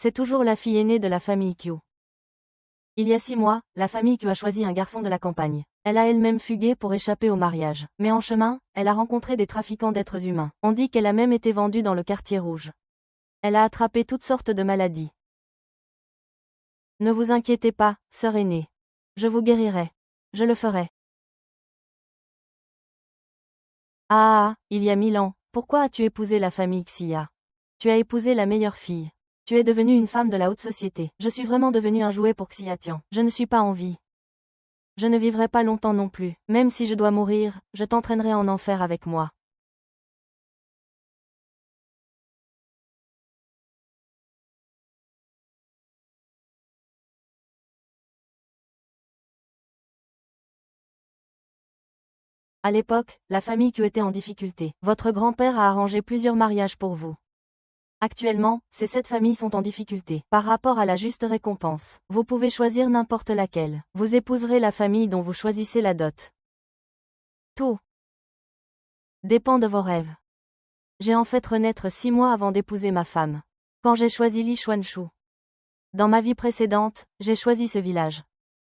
C'est toujours la fille aînée de la famille Q. Il y a 6 mois, la famille Q a choisi un garçon de la campagne. Elle a elle-même fugué pour échapper au mariage. Mais en chemin, elle a rencontré des trafiquants d'êtres humains. On dit qu'elle a même été vendue dans le quartier rouge. Elle a attrapé toutes sortes de maladies. Ne vous inquiétez pas, sœur aînée. Je vous guérirai. Je le ferai. Ah, il y a 1000 ans, pourquoi as-tu épousé la famille Xia? Tu as épousé la meilleure fille. Tu es devenue une femme de la haute société. Je suis vraiment devenue un jouet pour Xiatian. Je ne suis pas en vie. Je ne vivrai pas longtemps non plus. Même si je dois mourir, je t'entraînerai en enfer avec moi. À l'époque, la famille Q était en difficulté. Votre grand-père a arrangé plusieurs mariages pour vous. Actuellement, ces 7 familles sont en difficulté. Par rapport à la juste récompense, vous pouvez choisir n'importe laquelle. Vous épouserez la famille dont vous choisissez la dot. Tout dépend de vos rêves. J'ai en fait renaître 6 mois avant d'épouser ma femme. Quand j'ai choisi Li Xuanshu. Dans ma vie précédente, j'ai choisi ce village.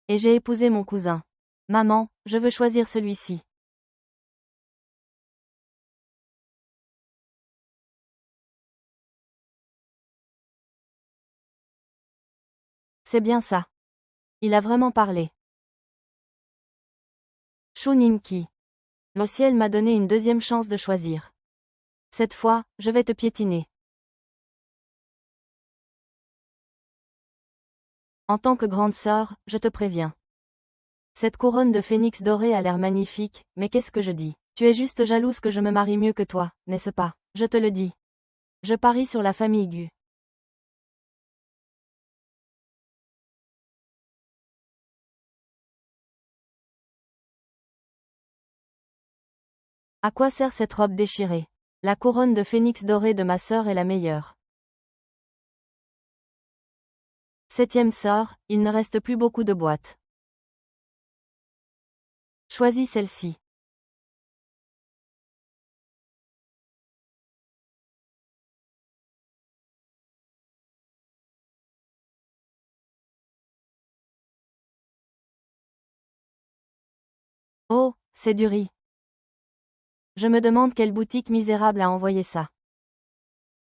Et j'ai épousé mon cousin. Maman, je veux choisir celui-ci. C'est bien ça. Il a vraiment parlé. Shu Ninki. Le ciel m'a donné une deuxième chance de choisir. Cette fois, je vais te piétiner. En tant que grande sœur, je te préviens. Cette couronne de phénix doré a l'air magnifique, mais qu'est-ce que je dis? Tu es juste jalouse que je me marie mieux que toi, n'est-ce pas? Je te le dis. Je parie sur la famille Gu. À quoi sert cette robe déchirée? La couronne de phénix doré de ma sœur est la meilleure. 7e sœur, il ne reste plus beaucoup de boîtes. Choisis celle-ci. Oh, c'est du riz. Je me demande quelle boutique misérable a envoyé ça.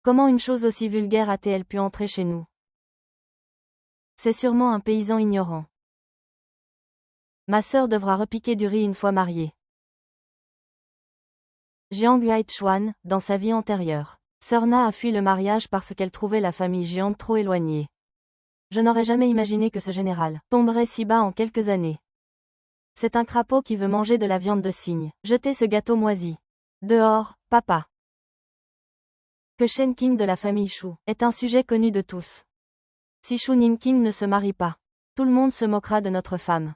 Comment une chose aussi vulgaire a-t-elle pu entrer chez nous? C'est sûrement un paysan ignorant. Ma sœur devra repiquer du riz une fois mariée. Jiang Yuaichuan, dans sa vie antérieure. Sœur Na a fui le mariage parce qu'elle trouvait la famille Jiang trop éloignée. Je n'aurais jamais imaginé que ce général tomberait si bas en quelques années. C'est un crapaud qui veut manger de la viande de cygne. Jetez ce gâteau moisi. Dehors, papa. Que Shen Qing de la famille Shu est un sujet connu de tous. Si Shu Ninqing ne se marie pas, tout le monde se moquera de notre femme.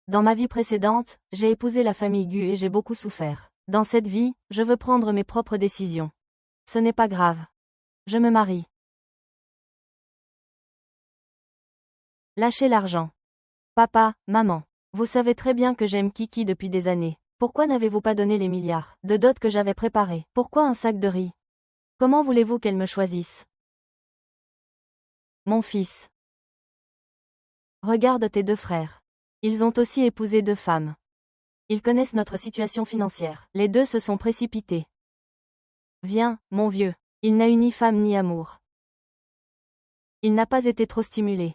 Dans ma vie précédente, j'ai épousé la famille Gu et j'ai beaucoup souffert. Dans cette vie, je veux prendre mes propres décisions. Ce n'est pas grave. Je me marie. Lâchez l'argent. Papa, maman. Vous savez très bien que j'aime Kiki depuis des années. Pourquoi n'avez-vous pas donné les milliards de dot que j'avais préparés? Pourquoi un sac de riz? Comment voulez-vous qu'elle me choisisse? Mon fils. Regarde tes 2 frères. Ils ont aussi épousé 2 femmes. Ils connaissent notre situation financière. Les 2 se sont précipités. Viens, mon vieux. Il n'a eu ni femme ni amour. Il n'a pas été trop stimulé.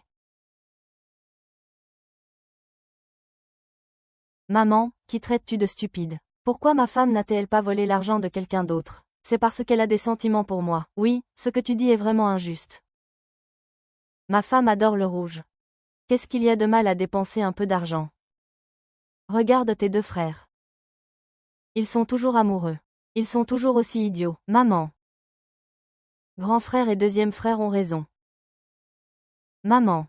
Maman, qui traites-tu de stupide? Pourquoi ma femme n'a-t-elle pas volé l'argent de quelqu'un d'autre? C'est parce qu'elle a des sentiments pour moi. Oui, ce que tu dis est vraiment injuste. Ma femme adore le rouge. Qu'est-ce qu'il y a de mal à dépenser un peu d'argent? Regarde tes 2 frères. Ils sont toujours amoureux. Ils sont toujours aussi idiots. Maman. Grand frère et deuxième frère ont raison. Maman.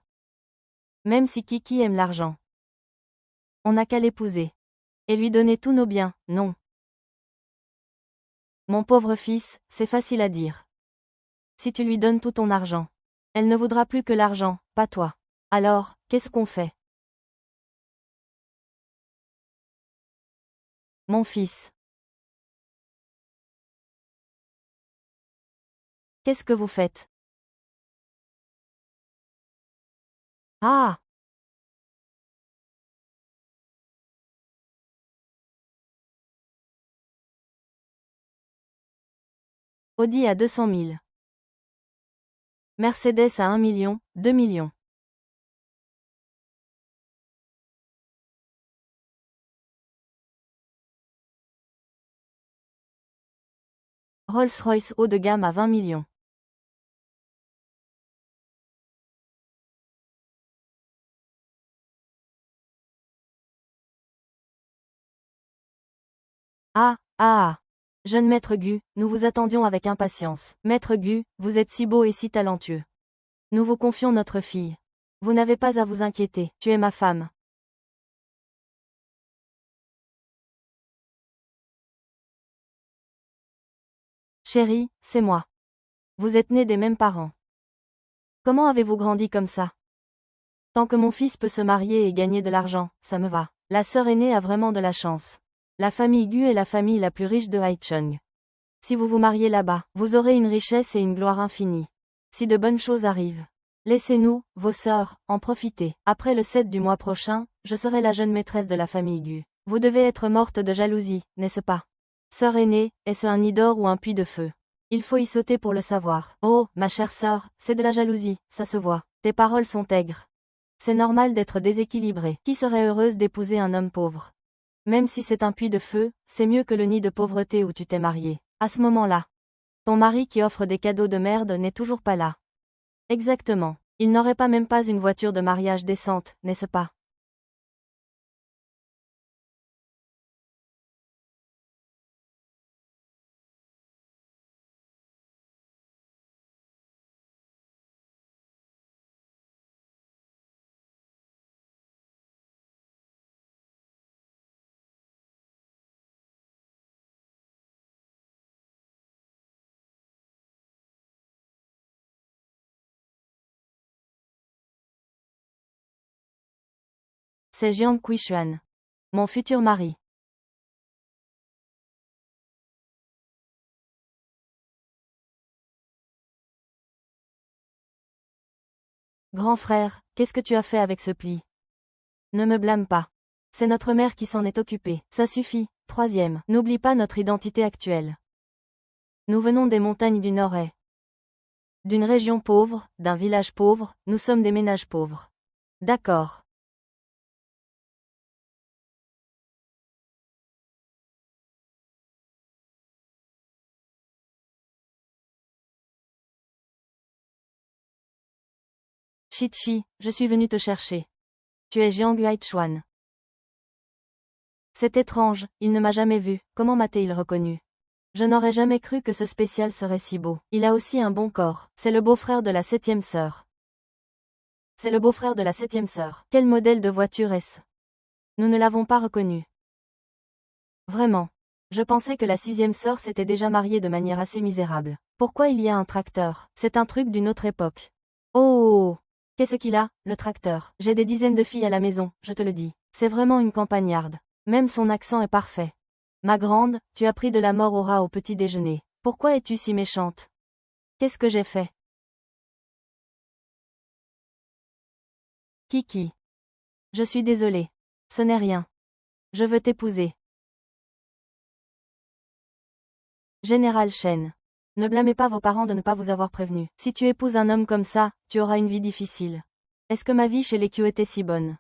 Même si Kiki aime l'argent. On n'a qu'à l'épouser. Et lui donner tous nos biens, non. Mon pauvre fils, c'est facile à dire. Si tu lui donnes tout ton argent, elle ne voudra plus que l'argent, pas toi. Alors, qu'est-ce qu'on fait? Mon fils. Qu'est-ce que vous faites? Ah! Audi à 200 000. Mercedes à 1 million, 2 millions. Rolls-Royce haut de gamme à 20 millions. Ah, ah, ah. Jeune maître Gu, nous vous attendions avec impatience. Maître Gu, vous êtes si beau et si talentueux. Nous vous confions notre fille. Vous n'avez pas à vous inquiéter, tu es ma femme. Chérie, c'est moi. Vous êtes nés des mêmes parents. Comment avez-vous grandi comme ça? Tant que mon fils peut se marier et gagner de l'argent, ça me va. La sœur aînée a vraiment de la chance. La famille Gu est la famille la plus riche de Haichung. Si vous vous mariez là-bas, vous aurez une richesse et une gloire infinie. Si de bonnes choses arrivent, laissez-nous, vos sœurs, en profiter. Après le 7 du mois prochain, je serai la jeune maîtresse de la famille Gu. Vous devez être morte de jalousie, n'est-ce pas? Sœur aînée, est-ce un nid d'or ou un puits de feu? Il faut y sauter pour le savoir. Oh, ma chère sœur, c'est de la jalousie, ça se voit. Tes paroles sont aigres. C'est normal d'être déséquilibré. Qui serait heureuse d'épouser un homme pauvre? Même si c'est un puits de feu, c'est mieux que le nid de pauvreté où tu t'es marié. À ce moment-là, ton mari qui offre des cadeaux de merde n'est toujours pas là. Exactement. Il n'aurait pas même pas une voiture de mariage décente, n'est-ce pas? C'est Jiang Quishuan. Mon futur mari. Grand frère, qu'est-ce que tu as fait avec ce pli? Ne me blâme pas. C'est notre mère qui s'en est occupée. Ça suffit. Troisième, n'oublie pas notre identité actuelle. Nous venons des montagnes du Nord-Est. D'une région pauvre, d'un village pauvre, nous sommes des ménages pauvres. D'accord. Chichi, je suis venu te chercher. Tu es Jiang Huaichuan. C'est étrange, il ne m'a jamais vu, comment m'a-t-il reconnu? Je n'aurais jamais cru que ce spécial serait si beau. Il a aussi un bon corps. C'est le beau-frère de la 7e sœur. C'est le beau-frère de la 7e sœur. Quel modèle de voiture est-ce? Nous ne l'avons pas reconnu. Vraiment. Je pensais que la 6e sœur s'était déjà mariée de manière assez misérable. Pourquoi il y a un tracteur? C'est un truc d'une autre époque. Oh! Qu'est-ce qu'il a, le tracteur? J'ai des dizaines de filles à la maison, je te le dis. C'est vraiment une campagnarde. Même son accent est parfait. Ma grande, tu as pris de la mort au rat au petit déjeuner. Pourquoi es-tu si méchante? Qu'est-ce que j'ai fait? Kiki. Je suis désolée. Ce n'est rien. Je veux t'épouser. Général Chen. Ne blâmez pas vos parents de ne pas vous avoir prévenu. Si tu épouses un homme comme ça, tu auras une vie difficile. Est-ce que ma vie chez les Q était si bonne?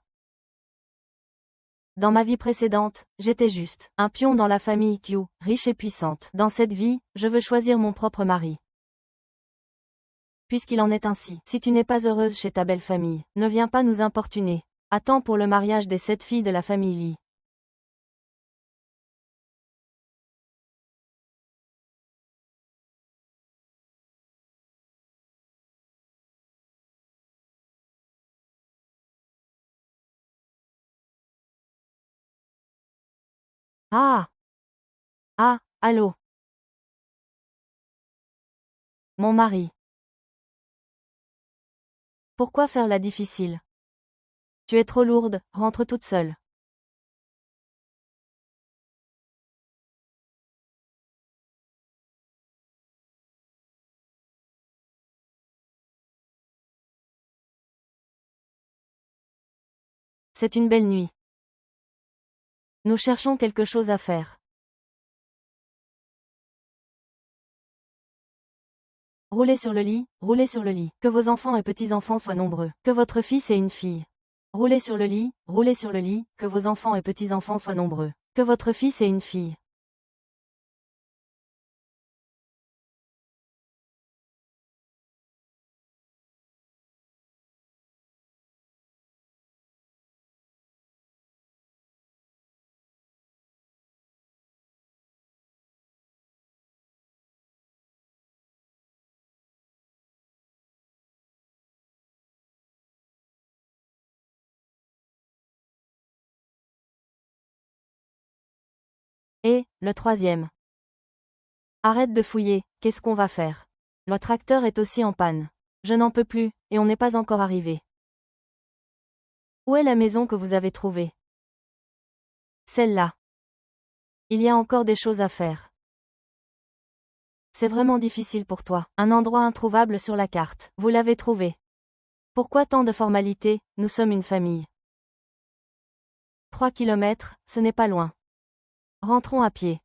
Dans ma vie précédente, j'étais juste un pion dans la famille Q, riche et puissante. Dans cette vie, je veux choisir mon propre mari. Puisqu'il en est ainsi, si tu n'es pas heureuse chez ta belle famille, ne viens pas nous importuner. Attends pour le mariage des 7 filles de la famille Li. Ah! Ah, allô? Mon mari. Pourquoi faire la difficile? Tu es trop lourde, rentre toute seule. C'est une belle nuit. Nous cherchons quelque chose à faire. Roulez sur le lit, roulez sur le lit. Que vos enfants et petits-enfants soient nombreux. Que votre fils ait une fille. Roulez sur le lit, que vos enfants et petits-enfants soient nombreux. Que votre fils ait une fille. Et, le troisième. Arrête de fouiller, qu'est-ce qu'on va faire? Le tracteur est aussi en panne. Je n'en peux plus, et on n'est pas encore arrivé. Où est la maison que vous avez trouvée? Celle-là. Il y a encore des choses à faire. C'est vraiment difficile pour toi. Un endroit introuvable sur la carte. Vous l'avez trouvé. Pourquoi tant de formalités? Nous sommes une famille. 3 kilomètres, ce n'est pas loin. Rentrons à pied.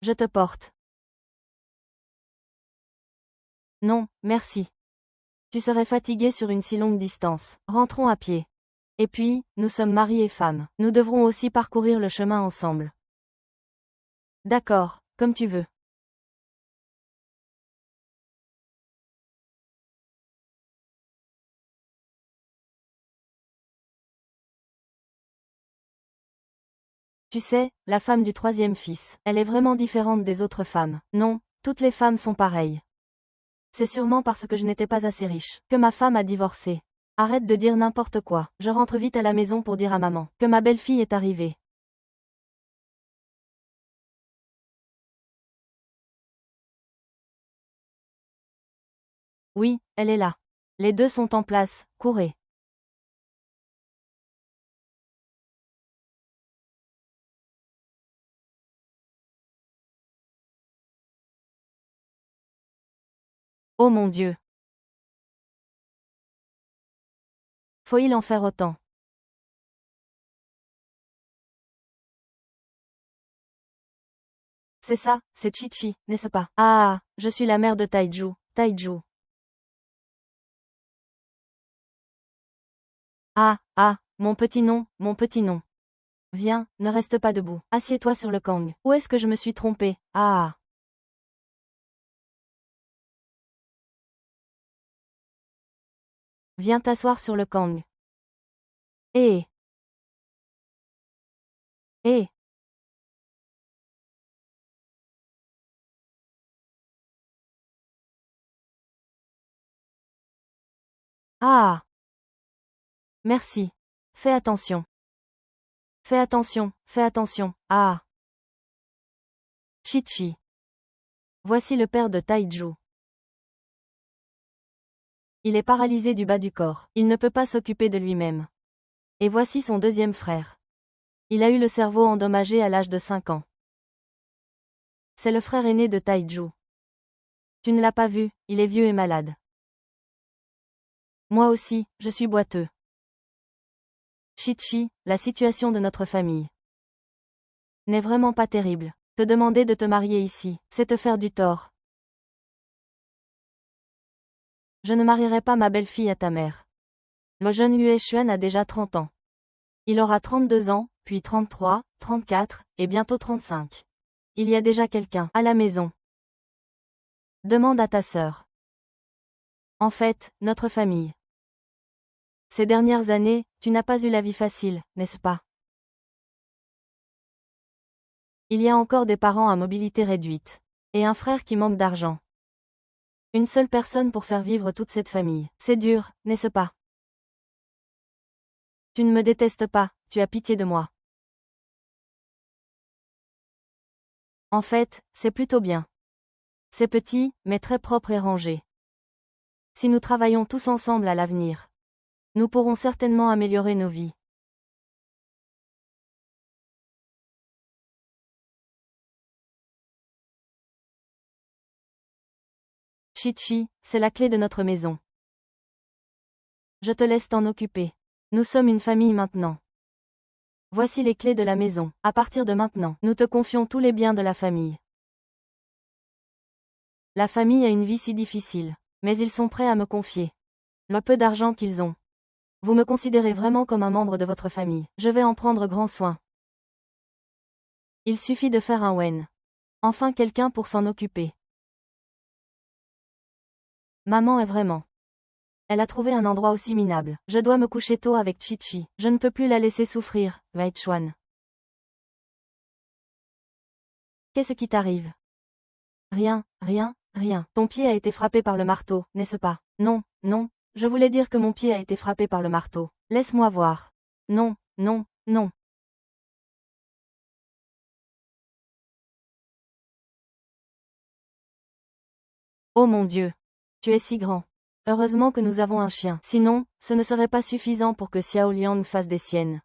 Je te porte. Non, merci. Tu serais fatigué sur une si longue distance. Rentrons à pied. Et puis, nous sommes mari et femme. Nous devrons aussi parcourir le chemin ensemble. D'accord, comme tu veux. Tu sais, la femme du troisième fils, elle est vraiment différente des autres femmes. Non, toutes les femmes sont pareilles. C'est sûrement parce que je n'étais pas assez riche que ma femme a divorcé. Arrête de dire n'importe quoi. Je rentre vite à la maison pour dire à maman que ma belle-fille est arrivée. Oui, elle est là. Les deux sont en place, courez. Oh mon Dieu. Faut-il en faire autant? C'est ça, c'est Chichi, n'est-ce pas? Ah, je suis la mère de Taiju, Taiju. Ah, ah, mon petit nom, mon petit nom. Viens, ne reste pas debout. Assieds-toi sur le kang. Où est-ce que je me suis trompée? Ah. Viens t'asseoir sur le kang. Eh. Eh. Ah. Merci. Fais attention. Fais attention, fais attention. Ah. Chichi. Voici le père de Taiju. Il est paralysé du bas du corps. Il ne peut pas s'occuper de lui-même. Et voici son deuxième frère. Il a eu le cerveau endommagé à l'âge de 5 ans. C'est le frère aîné de Taiju. Tu ne l'as pas vu, il est vieux et malade. Moi aussi, je suis boiteux. Chichi, la situation de notre famille n'est vraiment pas terrible. Te demander de te marier ici, c'est te faire du tort. Je ne marierai pas ma belle-fille à ta mère. Le jeune Yue Xuan a déjà 30 ans. Il aura 32 ans, puis 33, 34, et bientôt 35. Il y a déjà quelqu'un à la maison. Demande à ta sœur. En fait, notre famille. Ces dernières années, tu n'as pas eu la vie facile, n'est-ce pas? Il y a encore des parents à mobilité réduite. Et un frère qui manque d'argent. Une seule personne pour faire vivre toute cette famille. C'est dur, n'est-ce pas? Tu ne me détestes pas, tu as pitié de moi. En fait, c'est plutôt bien. C'est petit, mais très propre et rangé. Si nous travaillons tous ensemble à l'avenir, Nous pourrons certainement améliorer nos vies. Chi-Chi, c'est la clé de notre maison. Je te laisse t'en occuper. Nous sommes une famille maintenant. Voici les clés de la maison. À partir de maintenant, nous te confions tous les biens de la famille. La famille a une vie si difficile. Mais ils sont prêts à me confier le peu d'argent qu'ils ont. Vous me considérez vraiment comme un membre de votre famille. Je vais en prendre grand soin. Il suffit de faire un Wen. Enfin quelqu'un pour s'en occuper. Maman est vraiment. Elle a trouvé un endroit aussi minable. Je dois me coucher tôt avec Chi-Chi. Je ne peux plus la laisser souffrir, Wei Chuan. Qu'est-ce qui t'arrive? Rien, rien, rien. Ton pied a été frappé par le marteau, n'est-ce pas? Non, non. Je voulais dire que mon pied a été frappé par le marteau. Laisse-moi voir. Non, non, non. Oh mon Dieu. Tu es si grand. Heureusement que nous avons un chien. Sinon, ce ne serait pas suffisant pour que Xiao Liang fasse des siennes.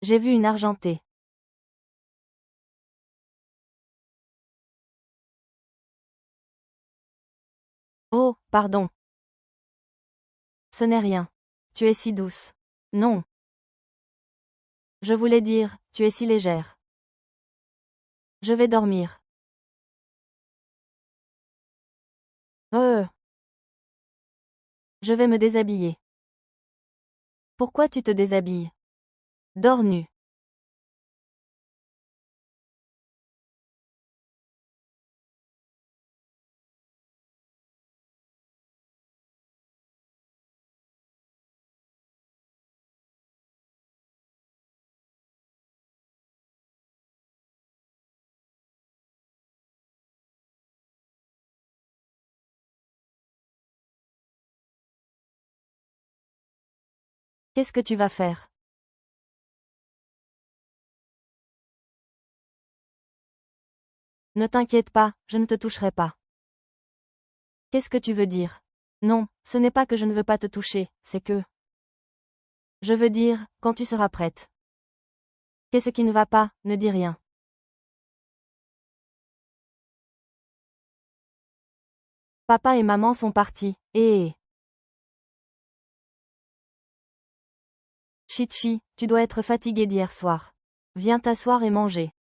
J'ai vu une argentée. Oh, pardon. Ce n'est rien. Tu es si douce. Non. Je voulais dire, tu es si légère. Je vais dormir. Je vais me déshabiller. Pourquoi tu te déshabilles? Dors nu. Qu'est-ce que tu vas faire? Ne t'inquiète pas, je ne te toucherai pas. Qu'est-ce que tu veux dire? Non, ce n'est pas que je ne veux pas te toucher, c'est que... Je veux dire, quand tu seras prête. Qu'est-ce qui ne va pas? Ne dis rien. Papa et maman sont partis, et... Chi-Chi, tu dois être fatigué d'hier soir. Viens t'asseoir et manger.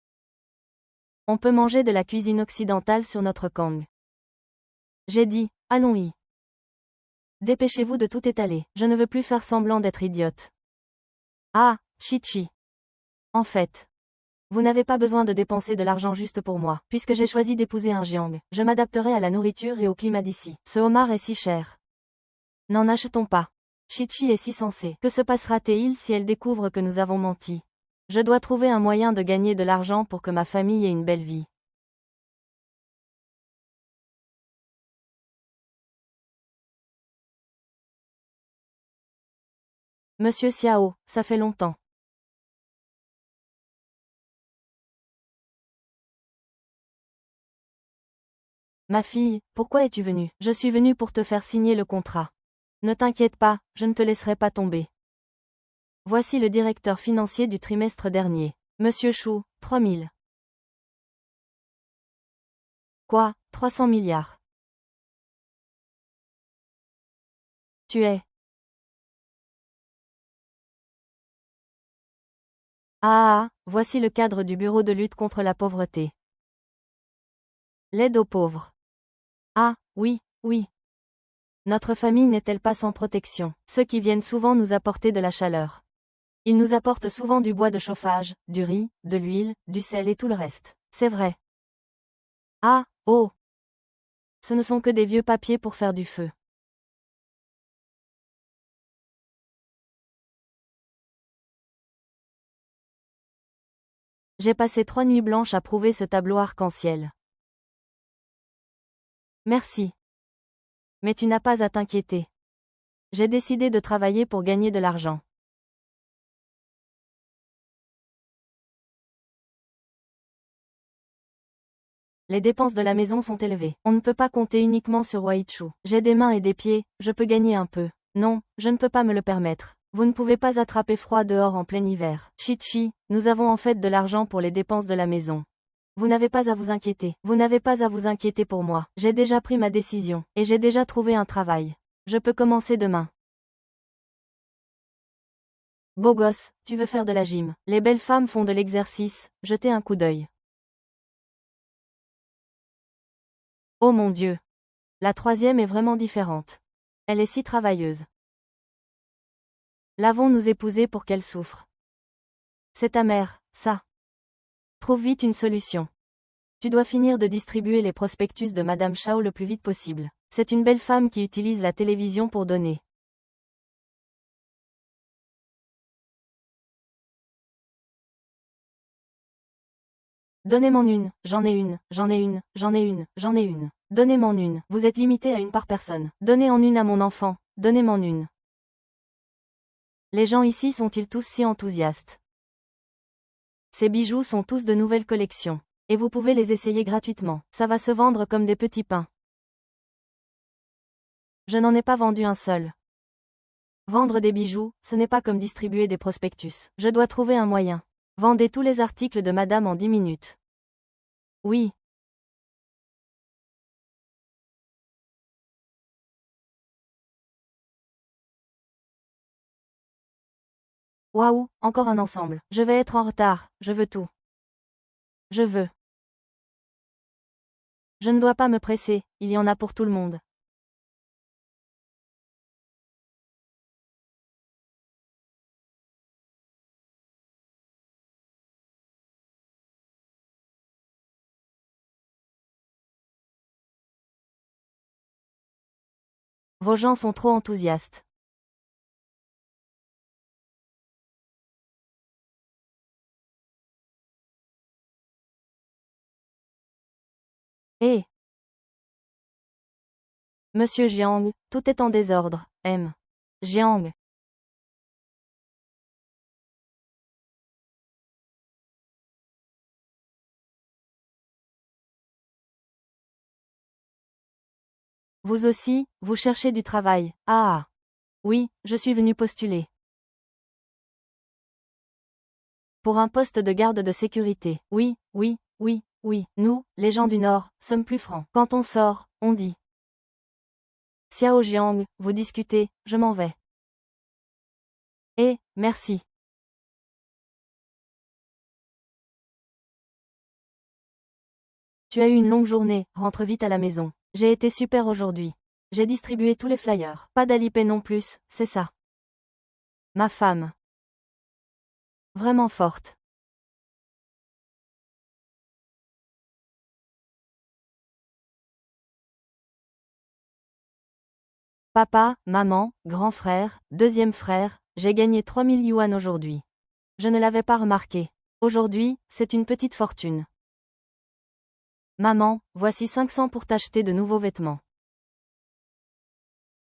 On peut manger de la cuisine occidentale sur notre kang. J'ai dit, allons-y. Dépêchez-vous de tout étaler, je ne veux plus faire semblant d'être idiote. Ah, Chi-Chi. En fait. Vous n'avez pas besoin de dépenser de l'argent juste pour moi, puisque j'ai choisi d'épouser un Jiang. Je m'adapterai à la nourriture et au climat d'ici. Ce homard est si cher. N'en achetons pas. Chi-Chi est si sensée. Que se passera-t-il si elle découvre que nous avons menti? Je dois trouver un moyen de gagner de l'argent pour que ma famille ait une belle vie. Monsieur Xiao, ça fait longtemps. Ma fille, pourquoi es-tu venue? Je suis venue pour te faire signer le contrat. Ne t'inquiète pas, je ne te laisserai pas tomber. Voici le directeur financier du trimestre dernier. Monsieur Chou, 3000. Quoi, 300 milliards? Tu es. Voici le cadre du bureau de lutte contre la pauvreté. L'aide aux pauvres. Ah, oui, oui. Notre famille n'est-elle pas sans protection? Ceux qui viennent souvent nous apporter de la chaleur. Ils nous apportent souvent du bois de chauffage, du riz, de l'huile, du sel et tout le reste. C'est vrai. Ah, oh. Ce ne sont que des vieux papiers pour faire du feu. J'ai passé 3 nuits blanches à prouver ce tableau arc-en-ciel. Merci. Mais tu n'as pas à t'inquiéter. J'ai décidé de travailler pour gagner de l'argent. Les dépenses de la maison sont élevées. On ne peut pas compter uniquement sur Waichu. J'ai des mains et des pieds, je peux gagner un peu. Non, je ne peux pas me le permettre. Vous ne pouvez pas attraper froid dehors en plein hiver. Chi-Chi, nous avons en fait de l'argent pour les dépenses de la maison. Vous n'avez pas à vous inquiéter. Vous n'avez pas à vous inquiéter pour moi. J'ai déjà pris ma décision, et j'ai déjà trouvé un travail. Je peux commencer demain. Beau gosse, tu veux faire de la gym. Les belles femmes font de l'exercice, jetez un coup d'œil. Oh mon Dieu. La troisième est vraiment différente. Elle est si travailleuse. L'avons-nous épousée pour qu'elle souffre? C'est ta mère, ça. Trouve vite une solution. Tu dois finir de distribuer les prospectus de Madame Chao le plus vite possible. C'est une belle femme qui utilise la télévision pour donner. Donnez-m'en une, j'en ai une, j'en ai une, j'en ai une, j'en ai une. Donnez-m'en une, vous êtes limité à une par personne. Donnez-en une à mon enfant, donnez-m'en une. Les gens ici sont-ils tous si enthousiastes? Ces bijoux sont tous de nouvelles collections. Et vous pouvez les essayer gratuitement. Ça va se vendre comme des petits pains. Je n'en ai pas vendu un seul. Vendre des bijoux, ce n'est pas comme distribuer des prospectus. Je dois trouver un moyen. Vendez tous les articles de madame en 10 minutes. Oui. Waouh, encore un ensemble. Je vais être en retard, je veux tout. Je veux. Je ne dois pas me presser, il y en a pour tout le monde. Vos gens sont trop enthousiastes. Eh. Monsieur Jiang, tout est en désordre, M. Jiang. Vous aussi, vous cherchez du travail. Ah. Oui, je suis venu postuler. Pour un poste de garde de sécurité. Oui, oui, oui, oui. Nous, les gens du Nord, sommes plus francs. Quand on sort, on dit. Xiao Jiang, vous discutez, je m'en vais. Eh, merci. Tu as eu une longue journée, rentre vite à la maison. J'ai été super aujourd'hui. J'ai distribué tous les flyers. Pas d'alipay non plus, c'est ça. Ma femme. Vraiment forte. Papa, maman, grand frère, deuxième frère, j'ai gagné 3000 yuan aujourd'hui. Je ne l'avais pas remarqué. Aujourd'hui, c'est une petite fortune. Maman, voici 500 pour t'acheter de nouveaux vêtements.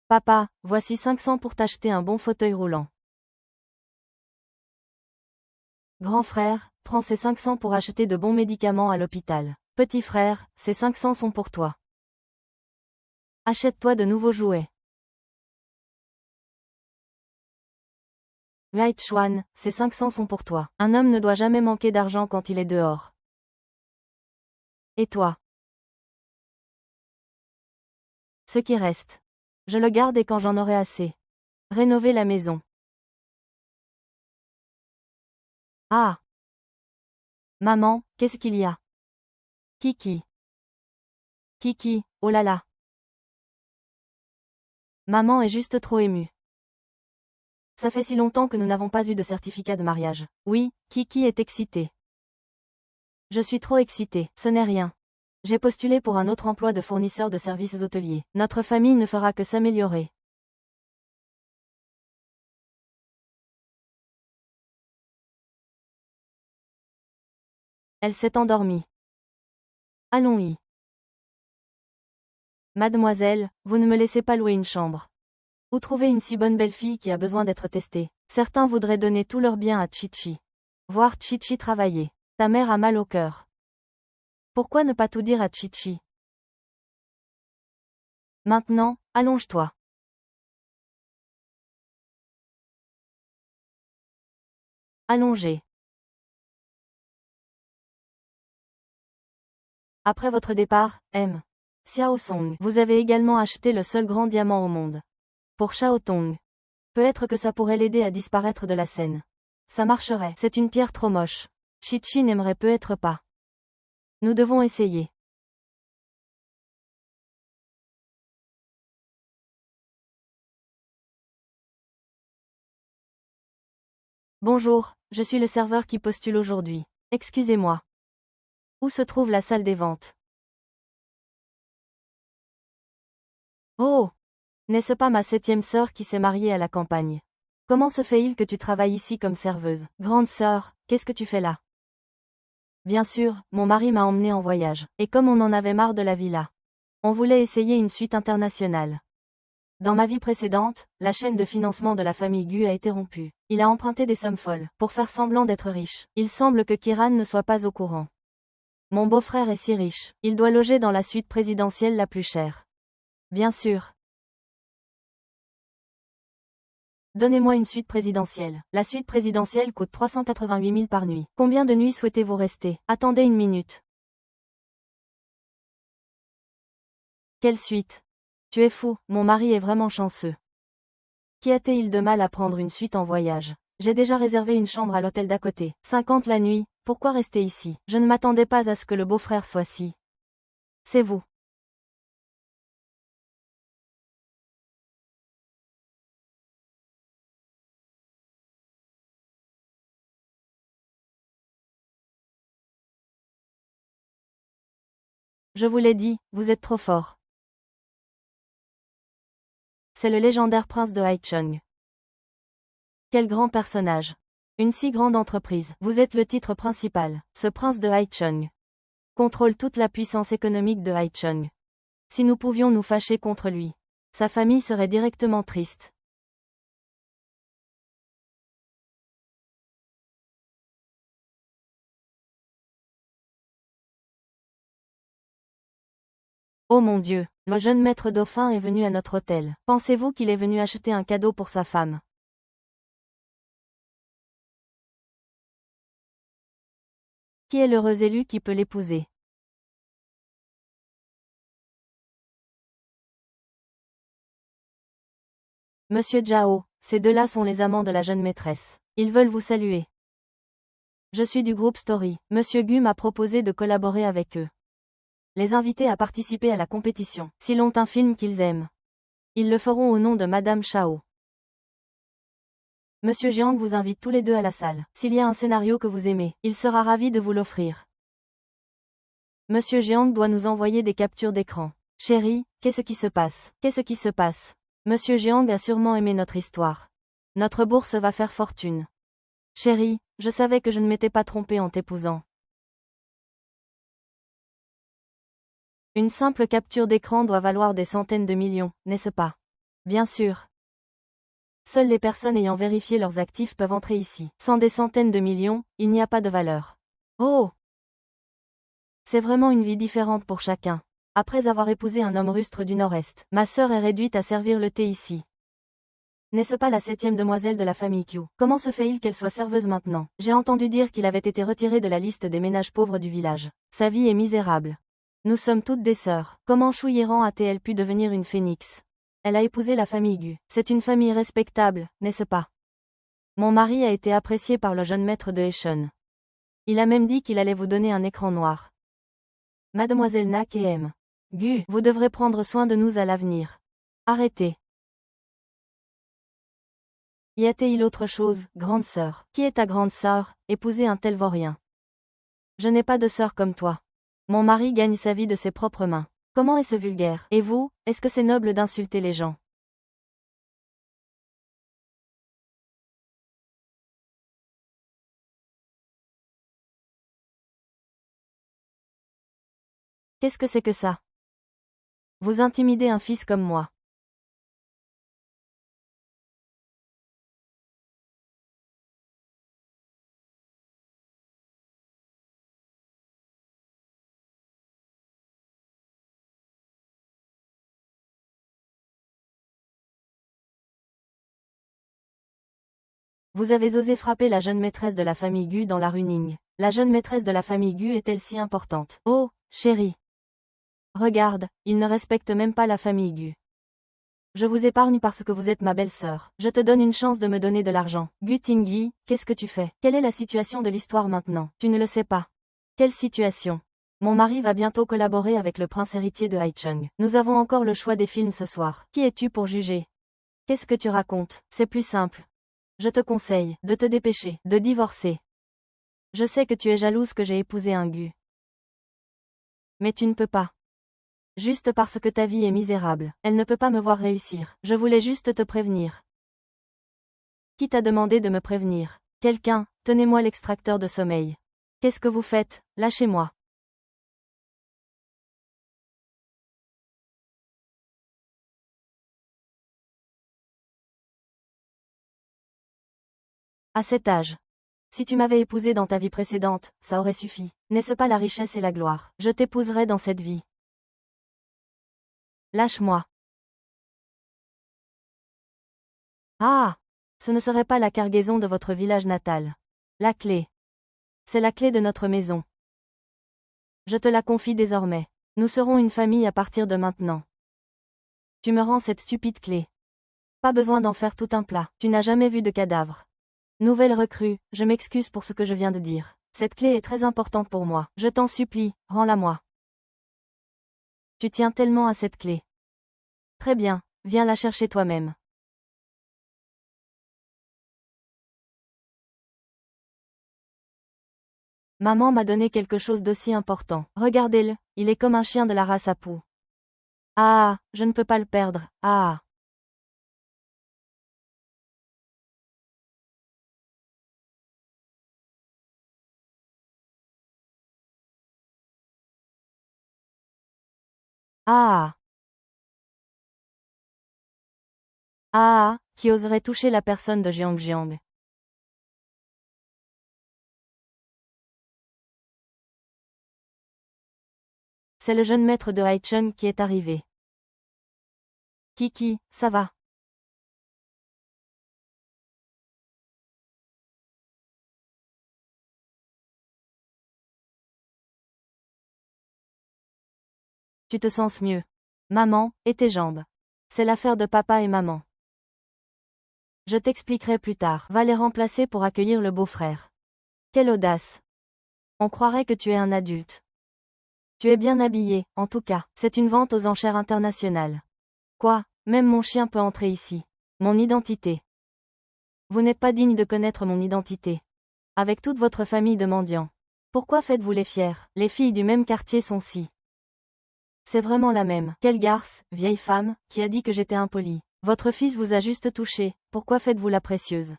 Papa, voici 500 pour t'acheter un bon fauteuil roulant. Grand frère, prends ces 500 pour acheter de bons médicaments à l'hôpital. Petit frère, ces 500 sont pour toi. Achète-toi de nouveaux jouets. Wei Chuan, ces 500 sont pour toi. Un homme ne doit jamais manquer d'argent quand il est dehors. Et toi? Ce qui reste. Je le garde et quand j'en aurai assez. Rénover la maison. Ah! Maman, qu'est-ce qu'il y a? Kiki. Kiki, oh là là. Maman est juste trop émue. Ça fait si longtemps que nous n'avons pas eu de certificat de mariage. Oui, Kiki est excitée. Je suis trop excitée, ce n'est rien. J'ai postulé pour un autre emploi de fournisseur de services hôteliers. Notre famille ne fera que s'améliorer. Elle s'est endormie. Allons-y. Mademoiselle, vous ne me laissez pas louer une chambre. Où trouver une si bonne belle-fille qui a besoin d'être testée? Certains voudraient donner tout leur bien à Chichi. Voir Chichi travailler. Ta mère a mal au cœur. Pourquoi ne pas tout dire à Chichi? Maintenant, allonge-toi. Allongé. Après votre départ, M. Xiao Song, vous avez également acheté le seul grand diamant au monde. Pour Xiao Tong. Peut-être que ça pourrait l'aider à disparaître de la scène. Ça marcherait. C'est une pierre trop moche. Chichi n'aimerait peut-être pas. Nous devons essayer. Bonjour, je suis le serveur qui postule aujourd'hui. Excusez-moi. Où se trouve la salle des ventes? Oh! N'est-ce pas ma 7e sœur qui s'est mariée à la campagne? Comment se fait-il que tu travailles ici comme serveuse? Grande sœur, qu'est-ce que tu fais là? Bien sûr, mon mari m'a emmené en voyage. Et comme on en avait marre de la villa, on voulait essayer une suite internationale. Dans ma vie précédente, la chaîne de financement de la famille Gu a été rompue. Il a emprunté des sommes folles, pour faire semblant d'être riche. Il semble que Kiran ne soit pas au courant. Mon beau-frère est si riche, il doit loger dans la suite présidentielle la plus chère. Bien sûr. Donnez-moi une suite présidentielle. La suite présidentielle coûte 388 000 par nuit. Combien de nuits souhaitez-vous rester? Attendez une minute. Quelle suite? Tu es fou, mon mari est vraiment chanceux. Qu'y a-t-il de mal à prendre une suite en voyage? J'ai déjà réservé une chambre à l'hôtel d'à côté. 50 la nuit, pourquoi rester ici? Je ne m'attendais pas à ce que le beau-frère soit si. C'est vous. Je vous l'ai dit, vous êtes trop fort. C'est le légendaire prince de Haicheng. Quel grand personnage. Une si grande entreprise. Vous êtes le titre principal. Ce prince de Haicheng contrôle toute la puissance économique de Haicheng. Si nous pouvions nous fâcher contre lui, sa famille serait directement triste. Oh mon Dieu, le jeune maître dauphin est venu à notre hôtel. Pensez-vous qu'il est venu acheter un cadeau pour sa femme? Qui est l'heureux élu qui peut l'épouser? Monsieur Zhao, ces deux-là sont les amants de la jeune maîtresse. Ils veulent vous saluer. Je suis du groupe Story. Monsieur Gu m'a proposé de collaborer avec eux. Les inviter à participer à la compétition. S'ils ont un film qu'ils aiment, ils le feront au nom de Madame Chao. Monsieur Jiang vous invite tous les deux à la salle. S'il y a un scénario que vous aimez, il sera ravi de vous l'offrir. Monsieur Jiang doit nous envoyer des captures d'écran. Chérie, qu'est-ce qui se passe? Qu'est-ce qui se passe? Monsieur Jiang a sûrement aimé notre histoire. Notre bourse va faire fortune. Chérie, je savais que je ne m'étais pas trompée en t'épousant. Une simple capture d'écran doit valoir des centaines de millions, n'est-ce pas? Bien sûr. Seules les personnes ayant vérifié leurs actifs peuvent entrer ici. Sans des centaines de millions, il n'y a pas de valeur. Oh! C'est vraiment une vie différente pour chacun. Après avoir épousé un homme rustre du Nord-Est, ma sœur est réduite à servir le thé ici. N'est-ce pas la 7e demoiselle de la famille Q? Comment se fait-il qu'elle soit serveuse maintenant? J'ai entendu dire qu'il avait été retiré de la liste des ménages pauvres du village. Sa vie est misérable. Nous sommes toutes des sœurs. Comment Shu Yiran a-t-elle pu devenir une phénix? Elle a épousé la famille Gu. C'est une famille respectable, n'est-ce pas? Mon mari a été apprécié par le jeune maître de Heishun. Il a même dit qu'il allait vous donner un écran noir. Mademoiselle Nak et M. Gu, vous devrez prendre soin de nous à l'avenir. Arrêtez. Y a-t-il autre chose, grande sœur? Qui est ta grande sœur, épouser un tel vaurien? Je n'ai pas de sœur comme toi. Mon mari gagne sa vie de ses propres mains. Comment est-ce vulgaire? Et vous, est-ce que c'est noble d'insulter les gens? Qu'est-ce que c'est que ça? Vous intimidez un fils comme moi. Vous avez osé frapper la jeune maîtresse de la famille Gu dans la rue Ning. La jeune maîtresse de la famille Gu est-elle si importante? Oh, chérie. Regarde, il ne respecte même pas la famille Gu. Je vous épargne parce que vous êtes ma belle-sœur. Je te donne une chance de me donner de l'argent. Gu Tingyi, qu'est-ce que tu fais? Quelle est la situation de l'histoire maintenant? Tu ne le sais pas. Quelle situation? Mon mari va bientôt collaborer avec le prince héritier de Haicheng. Nous avons encore le choix des films ce soir. Qui es-tu pour juger? Qu'est-ce que tu racontes? C'est plus simple. Je te conseille de te dépêcher, de divorcer. Je sais que tu es jalouse que j'ai épousé un Gu. Mais tu ne peux pas. Juste parce que ta vie est misérable, elle ne peut pas me voir réussir. Je voulais juste te prévenir. Qui t'a demandé de me prévenir? Quelqu'un, tenez-moi l'extracteur de sommeil. Qu'est-ce que vous faites? Lâchez-moi. À cet âge. Si tu m'avais épousé dans ta vie précédente, ça aurait suffi. N'est-ce pas la richesse et la gloire? Je t'épouserai dans cette vie. Lâche-moi. Ah! Ce ne serait pas la cargaison de votre village natal. La clé. C'est la clé de notre maison. Je te la confie désormais. Nous serons une famille à partir de maintenant. Tu me rends cette stupide clé. Pas besoin d'en faire tout un plat. Tu n'as jamais vu de cadavre. Nouvelle recrue, je m'excuse pour ce que je viens de dire. Cette clé est très importante pour moi. Je t'en supplie, rends-la-moi. Tu tiens tellement à cette clé. Très bien, viens la chercher toi-même. Maman m'a donné quelque chose d'aussi important. Regardez-le, il est comme un chien de la race Apu. Ah, je ne peux pas le perdre. Ah. Ah. Ah, qui oserait toucher la personne de Jiang Jiang? C'est le jeune maître de Haicheng qui est arrivé. Kiki, ça va? Tu te sens mieux? Maman, et tes jambes? C'est l'affaire de papa et maman. Je t'expliquerai plus tard. Va les remplacer pour accueillir le beau-frère. Quelle audace! On croirait que tu es un adulte. Tu es bien habillé, en tout cas. C'est une vente aux enchères internationales. Quoi? Même mon chien peut entrer ici. Mon identité. Vous n'êtes pas digne de connaître mon identité. Avec toute votre famille de mendiants. Pourquoi faites-vous les fiers? Les filles du même quartier sont si. C'est vraiment la même. Quelle garce, vieille femme, qui a dit que j'étais impolie. Votre fils vous a juste touché, pourquoi faites-vous la précieuse?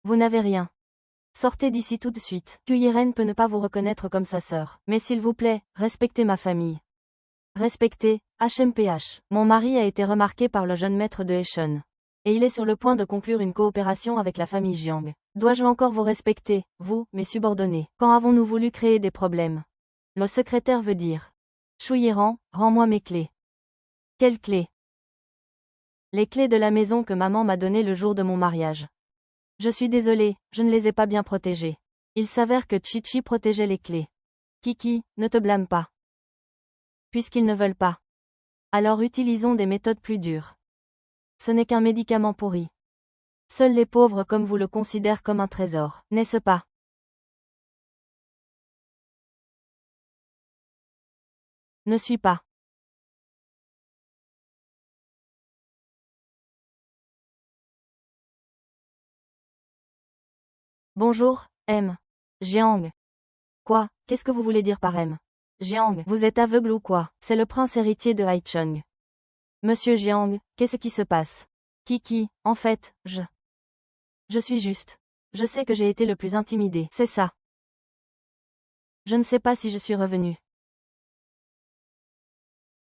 Vous n'avez rien. Sortez d'ici tout de suite. Kuyiren peut ne pas vous reconnaître comme sa sœur. Mais s'il vous plaît, respectez ma famille. Respectez, HMPH. Mon mari a été remarqué par le jeune maître de Heishun. Et il est sur le point de conclure une coopération avec la famille Jiang. Dois-je encore vous respecter, vous, mes subordonnés? Quand avons-nous voulu créer des problèmes? Le secrétaire veut dire. Shuyiran, rends-moi mes clés. Quelles clés? Les clés de la maison que maman m'a données le jour de mon mariage. Je suis désolée, je ne les ai pas bien protégées. Il s'avère que Chichi protégeait les clés. Kiki, ne te blâme pas. Puisqu'ils ne veulent pas. Alors utilisons des méthodes plus dures. Ce n'est qu'un médicament pourri. Seuls les pauvres comme vous le considèrent comme un trésor, n'est-ce pas? Ne suis pas. Bonjour, M. Jiang. Quoi, qu'est-ce que vous voulez dire par M? Jiang, vous êtes aveugle ou quoi? C'est le prince héritier de Haicheng. Monsieur Jiang, qu'est-ce qui se passe? Kiki, en fait, Je suis juste. Je sais que j'ai été le plus intimidé, c'est ça. Je ne sais pas si je suis revenu.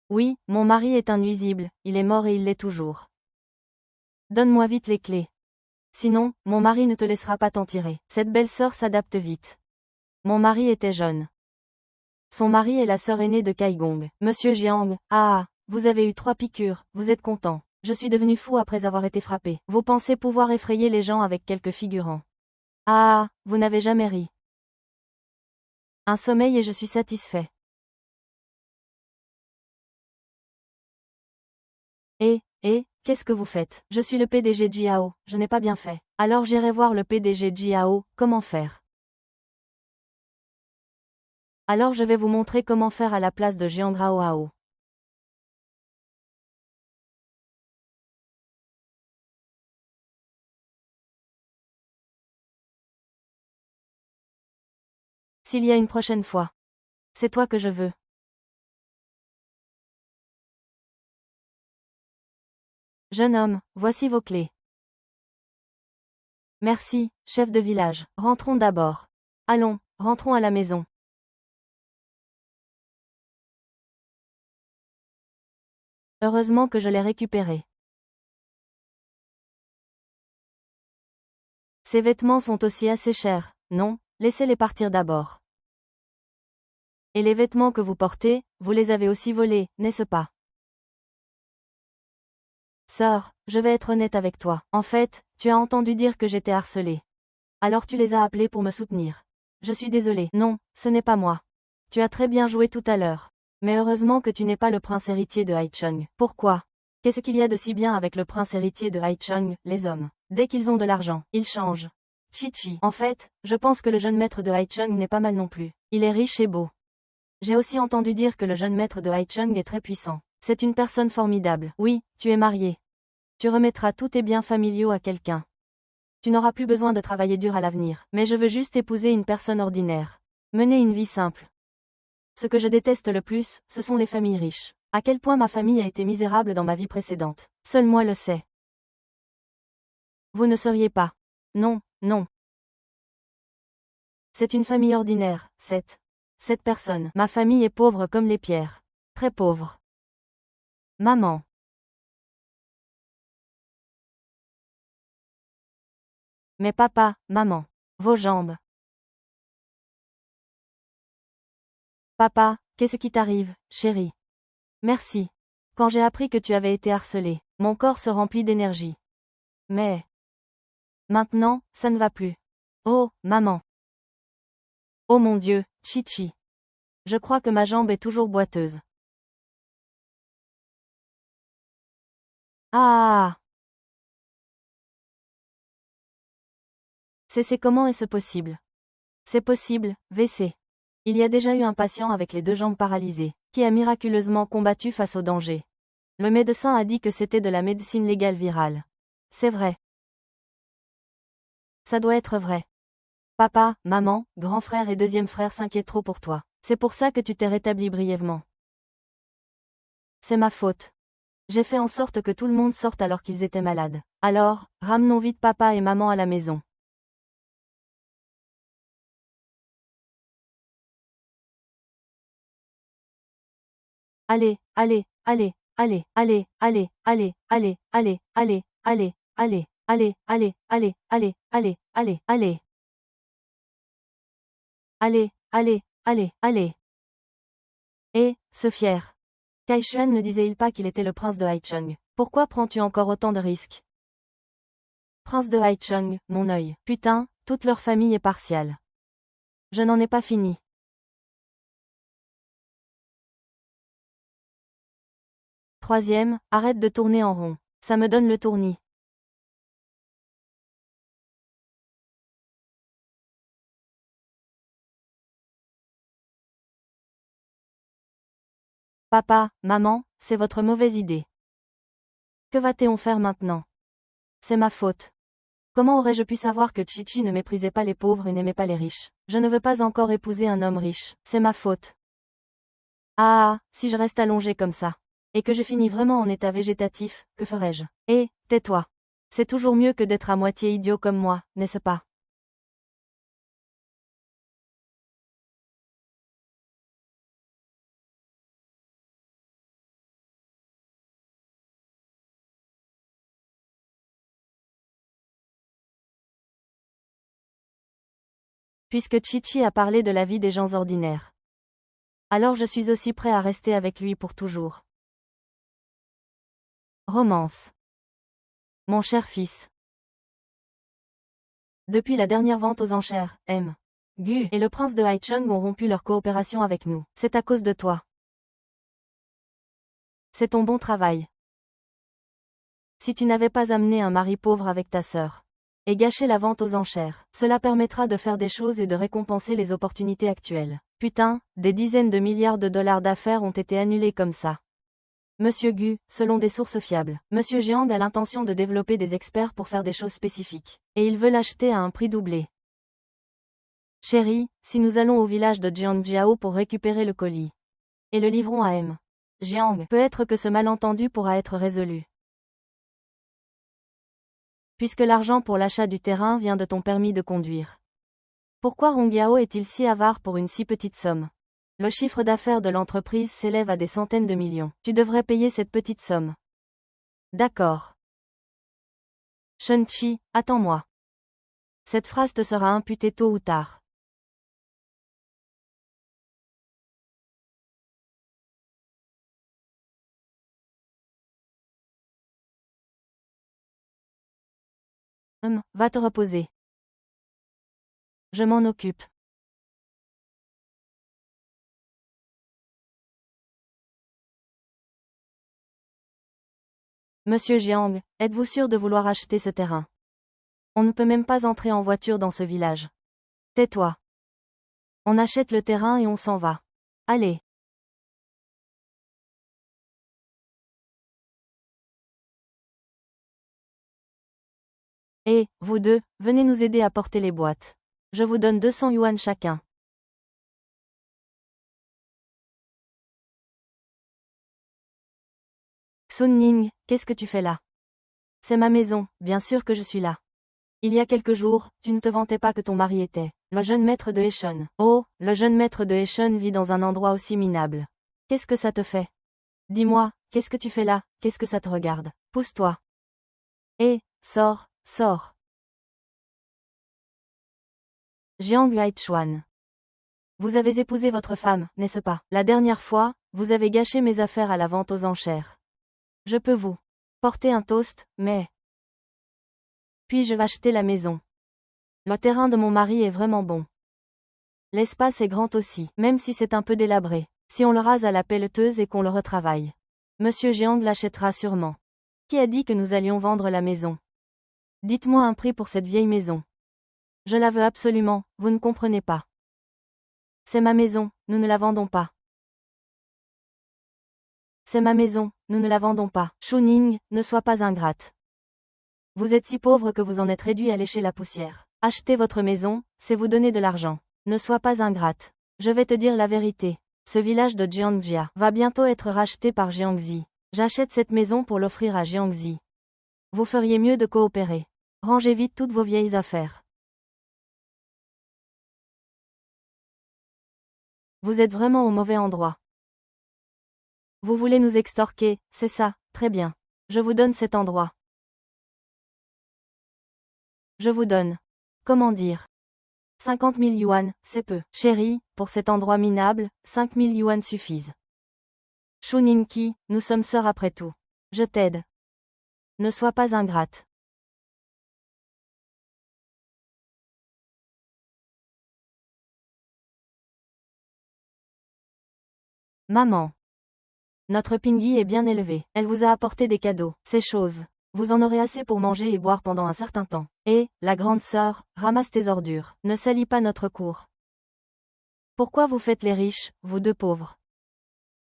Oui, mon mari est un nuisible, il est mort et il l'est toujours. Donne-moi vite les clés. Sinon, mon mari ne te laissera pas t'en tirer. Cette belle-sœur s'adapte vite. Mon mari était jeune. Son mari est la sœur aînée de Kaigong. Monsieur Jiang, ah, vous avez eu 3 piqûres, vous êtes content. Je suis devenu fou après avoir été frappé. Vous pensez pouvoir effrayer les gens avec quelques figurants. Ah, vous n'avez jamais ri. Un sommeil et je suis satisfait. Qu'est-ce que vous faites? Je suis le PDG Jiao, je n'ai pas bien fait. Alors j'irai voir le PDG Jiao, comment faire? Alors je vais vous montrer comment faire à la place de Jiang Hao. S'il y a une prochaine fois. C'est toi que je veux. Jeune homme, voici vos clés. Merci, chef de village. Rentrons d'abord. Allons, rentrons à la maison. Heureusement que je l'ai récupéré. Ces vêtements sont aussi assez chers, non? Laissez-les partir d'abord. Et les vêtements que vous portez, vous les avez aussi volés, n'est-ce pas? Sœur, je vais être honnête avec toi. En fait, tu as entendu dire que j'étais harcelée. Alors tu les as appelés pour me soutenir. Je suis désolée. Non, ce n'est pas moi. Tu as très bien joué tout à l'heure. Mais heureusement que tu n'es pas le prince héritier de Haicheng. Pourquoi? Qu'est-ce qu'il y a de si bien avec le prince héritier de Haicheng? Les hommes, dès qu'ils ont de l'argent, ils changent. Chi-Chi. En fait, je pense que le jeune maître de Haicheng n'est pas mal non plus. Il est riche et beau. J'ai aussi entendu dire que le jeune maître de Haicheng est très puissant. C'est une personne formidable. Oui, tu es marié. Tu remettras tous tes biens familiaux à quelqu'un. Tu n'auras plus besoin de travailler dur à l'avenir. Mais je veux juste épouser une personne ordinaire. Mener une vie simple. Ce que je déteste le plus, ce sont les familles riches. À quel point ma famille a été misérable dans ma vie précédente. Seul moi le sais. Vous ne seriez pas. Non, non. C'est une famille ordinaire, cette personne. Ma famille est pauvre comme les pierres. Très pauvre. Maman. Mais papa, maman. Vos jambes. Papa, qu'est-ce qui t'arrive, chérie? Merci. Quand j'ai appris que tu avais été harcelé, mon corps se remplit d'énergie. Mais maintenant, ça ne va plus. Oh, maman. Oh mon Dieu, Chi-Chi. Je crois que ma jambe est toujours boiteuse. Ah. C'est comment est-ce possible? C'est possible, WC. Il y a déjà eu un patient avec les deux jambes paralysées, qui a miraculeusement combattu face au danger. Le médecin a dit que c'était de la médecine légale virale. C'est vrai. Ça doit être vrai. Papa, maman, grand frère et deuxième frère s'inquiètent trop pour toi. C'est pour ça que tu t'es rétabli brièvement. C'est ma faute. J'ai fait en sorte que tout le monde sorte alors qu'ils étaient malades. Alors, ramenons vite papa et maman à la maison. Allez, allez, allez, allez, allez, allez, allez, allez, allez, allez, allez, allez, allez, allez, allez, allez, allez, allez, allez. Allez, allez, allez, allez. Et, ce fier. Kai Xuan ne disait-il pas qu'il était le prince de Haicheng? Pourquoi prends-tu encore autant de risques? Prince de Haicheng, mon œil. Putain, toute leur famille est partiale. Je n'en ai pas fini. Troisième, arrête de tourner en rond. Ça me donne le tournis. Papa, maman, c'est votre mauvaise idée. Que va-t-on faire maintenant? C'est ma faute. Comment aurais-je pu savoir que Chi-Chi ne méprisait pas les pauvres et n'aimait pas les riches? Je ne veux pas encore épouser un homme riche. C'est ma faute. Ah, si je reste allongé comme ça. Et que je finis vraiment en état végétatif, que ferais-je? Tais-toi. C'est toujours mieux que d'être à moitié idiot comme moi, n'est-ce pas? Puisque Chi-Chi a parlé de la vie des gens ordinaires. Alors je suis aussi prêt à rester avec lui pour toujours. Romance. Mon cher fils. Depuis la dernière vente aux enchères, M. Gu et le prince de Haicheng ont rompu leur coopération avec nous. C'est à cause de toi. C'est ton bon travail. Si tu n'avais pas amené un mari pauvre avec ta sœur et gâché la vente aux enchères, cela permettra de faire des choses et de récompenser les opportunités actuelles. Putain, des dizaines de milliards de dollars d'affaires ont été annulés comme ça. Monsieur Gu, selon des sources fiables, Monsieur Jiang a l'intention de développer des experts pour faire des choses spécifiques. Et il veut l'acheter à un prix doublé. Chérie, si nous allons au village de Jiangjiao pour récupérer le colis et le livrons à M. Jiang, peut-être que ce malentendu pourra être résolu. Puisque l'argent pour l'achat du terrain vient de ton permis de conduire. Pourquoi Rongyao est-il si avare pour une si petite somme? Le chiffre d'affaires de l'entreprise s'élève à des centaines de millions. Tu devrais payer cette petite somme. D'accord. Shen-Chi, attends-moi. Cette phrase te sera imputée tôt ou tard. Va te reposer. Je m'en occupe. Monsieur Jiang, êtes-vous sûr de vouloir acheter ce terrain? On ne peut même pas entrer en voiture dans ce village. Tais-toi. On achète le terrain et on s'en va. Allez. Et, vous deux, venez nous aider à porter les boîtes. Je vous donne 200 yuan chacun. Sun Ning, qu'est-ce que tu fais là? C'est ma maison, bien sûr que je suis là. Il y a quelques jours, tu ne te vantais pas que ton mari était le jeune maître de Heishun. Oh, le jeune maître de Heishun vit dans un endroit aussi minable. Qu'est-ce que ça te fait? Dis-moi, qu'est-ce que tu fais là? Qu'est-ce que ça te regarde? Pousse-toi. Et, sors, sors. Jiang Huaichuan. Vous avez épousé votre femme, n'est-ce pas? La dernière fois, vous avez gâché mes affaires à la vente aux enchères. Je peux vous porter un toast, mais... Puis-je acheter la maison? Le terrain de mon mari est vraiment bon. L'espace est grand aussi, même si c'est un peu délabré. Si on le rase à la pelleteuse et qu'on le retravaille. Monsieur Jiang l'achètera sûrement. Qui a dit que nous allions vendre la maison? Dites-moi un prix pour cette vieille maison. Je la veux absolument, vous ne comprenez pas. C'est ma maison, nous ne la vendons pas. C'est ma maison, nous ne la vendons pas. Shu Ning, ne sois pas ingrate. Vous êtes si pauvre que vous en êtes réduit à lécher la poussière. Acheter votre maison, c'est vous donner de l'argent. Ne sois pas ingrate. Je vais te dire la vérité. Ce village de Jiangjia va bientôt être racheté par Jiangxi. J'achète cette maison pour l'offrir à Jiangxi. Vous feriez mieux de coopérer. Rangez vite toutes vos vieilles affaires. Vous êtes vraiment au mauvais endroit. Vous voulez nous extorquer, c'est ça, très bien. Je vous donne cet endroit. Je vous donne. Comment dire? 50 000 yuan, c'est peu. Chérie, pour cet endroit minable, 5 000 yuan suffisent. Shu Ningqi, nous sommes sœurs après tout. Je t'aide. Ne sois pas ingrate. Maman. Notre Pingui est bien élevée. Elle vous a apporté des cadeaux. Ces choses. Vous en aurez assez pour manger et boire pendant un certain temps. Et, la grande sœur, ramasse tes ordures. Ne salis pas notre cour. Pourquoi vous faites les riches, vous deux pauvres?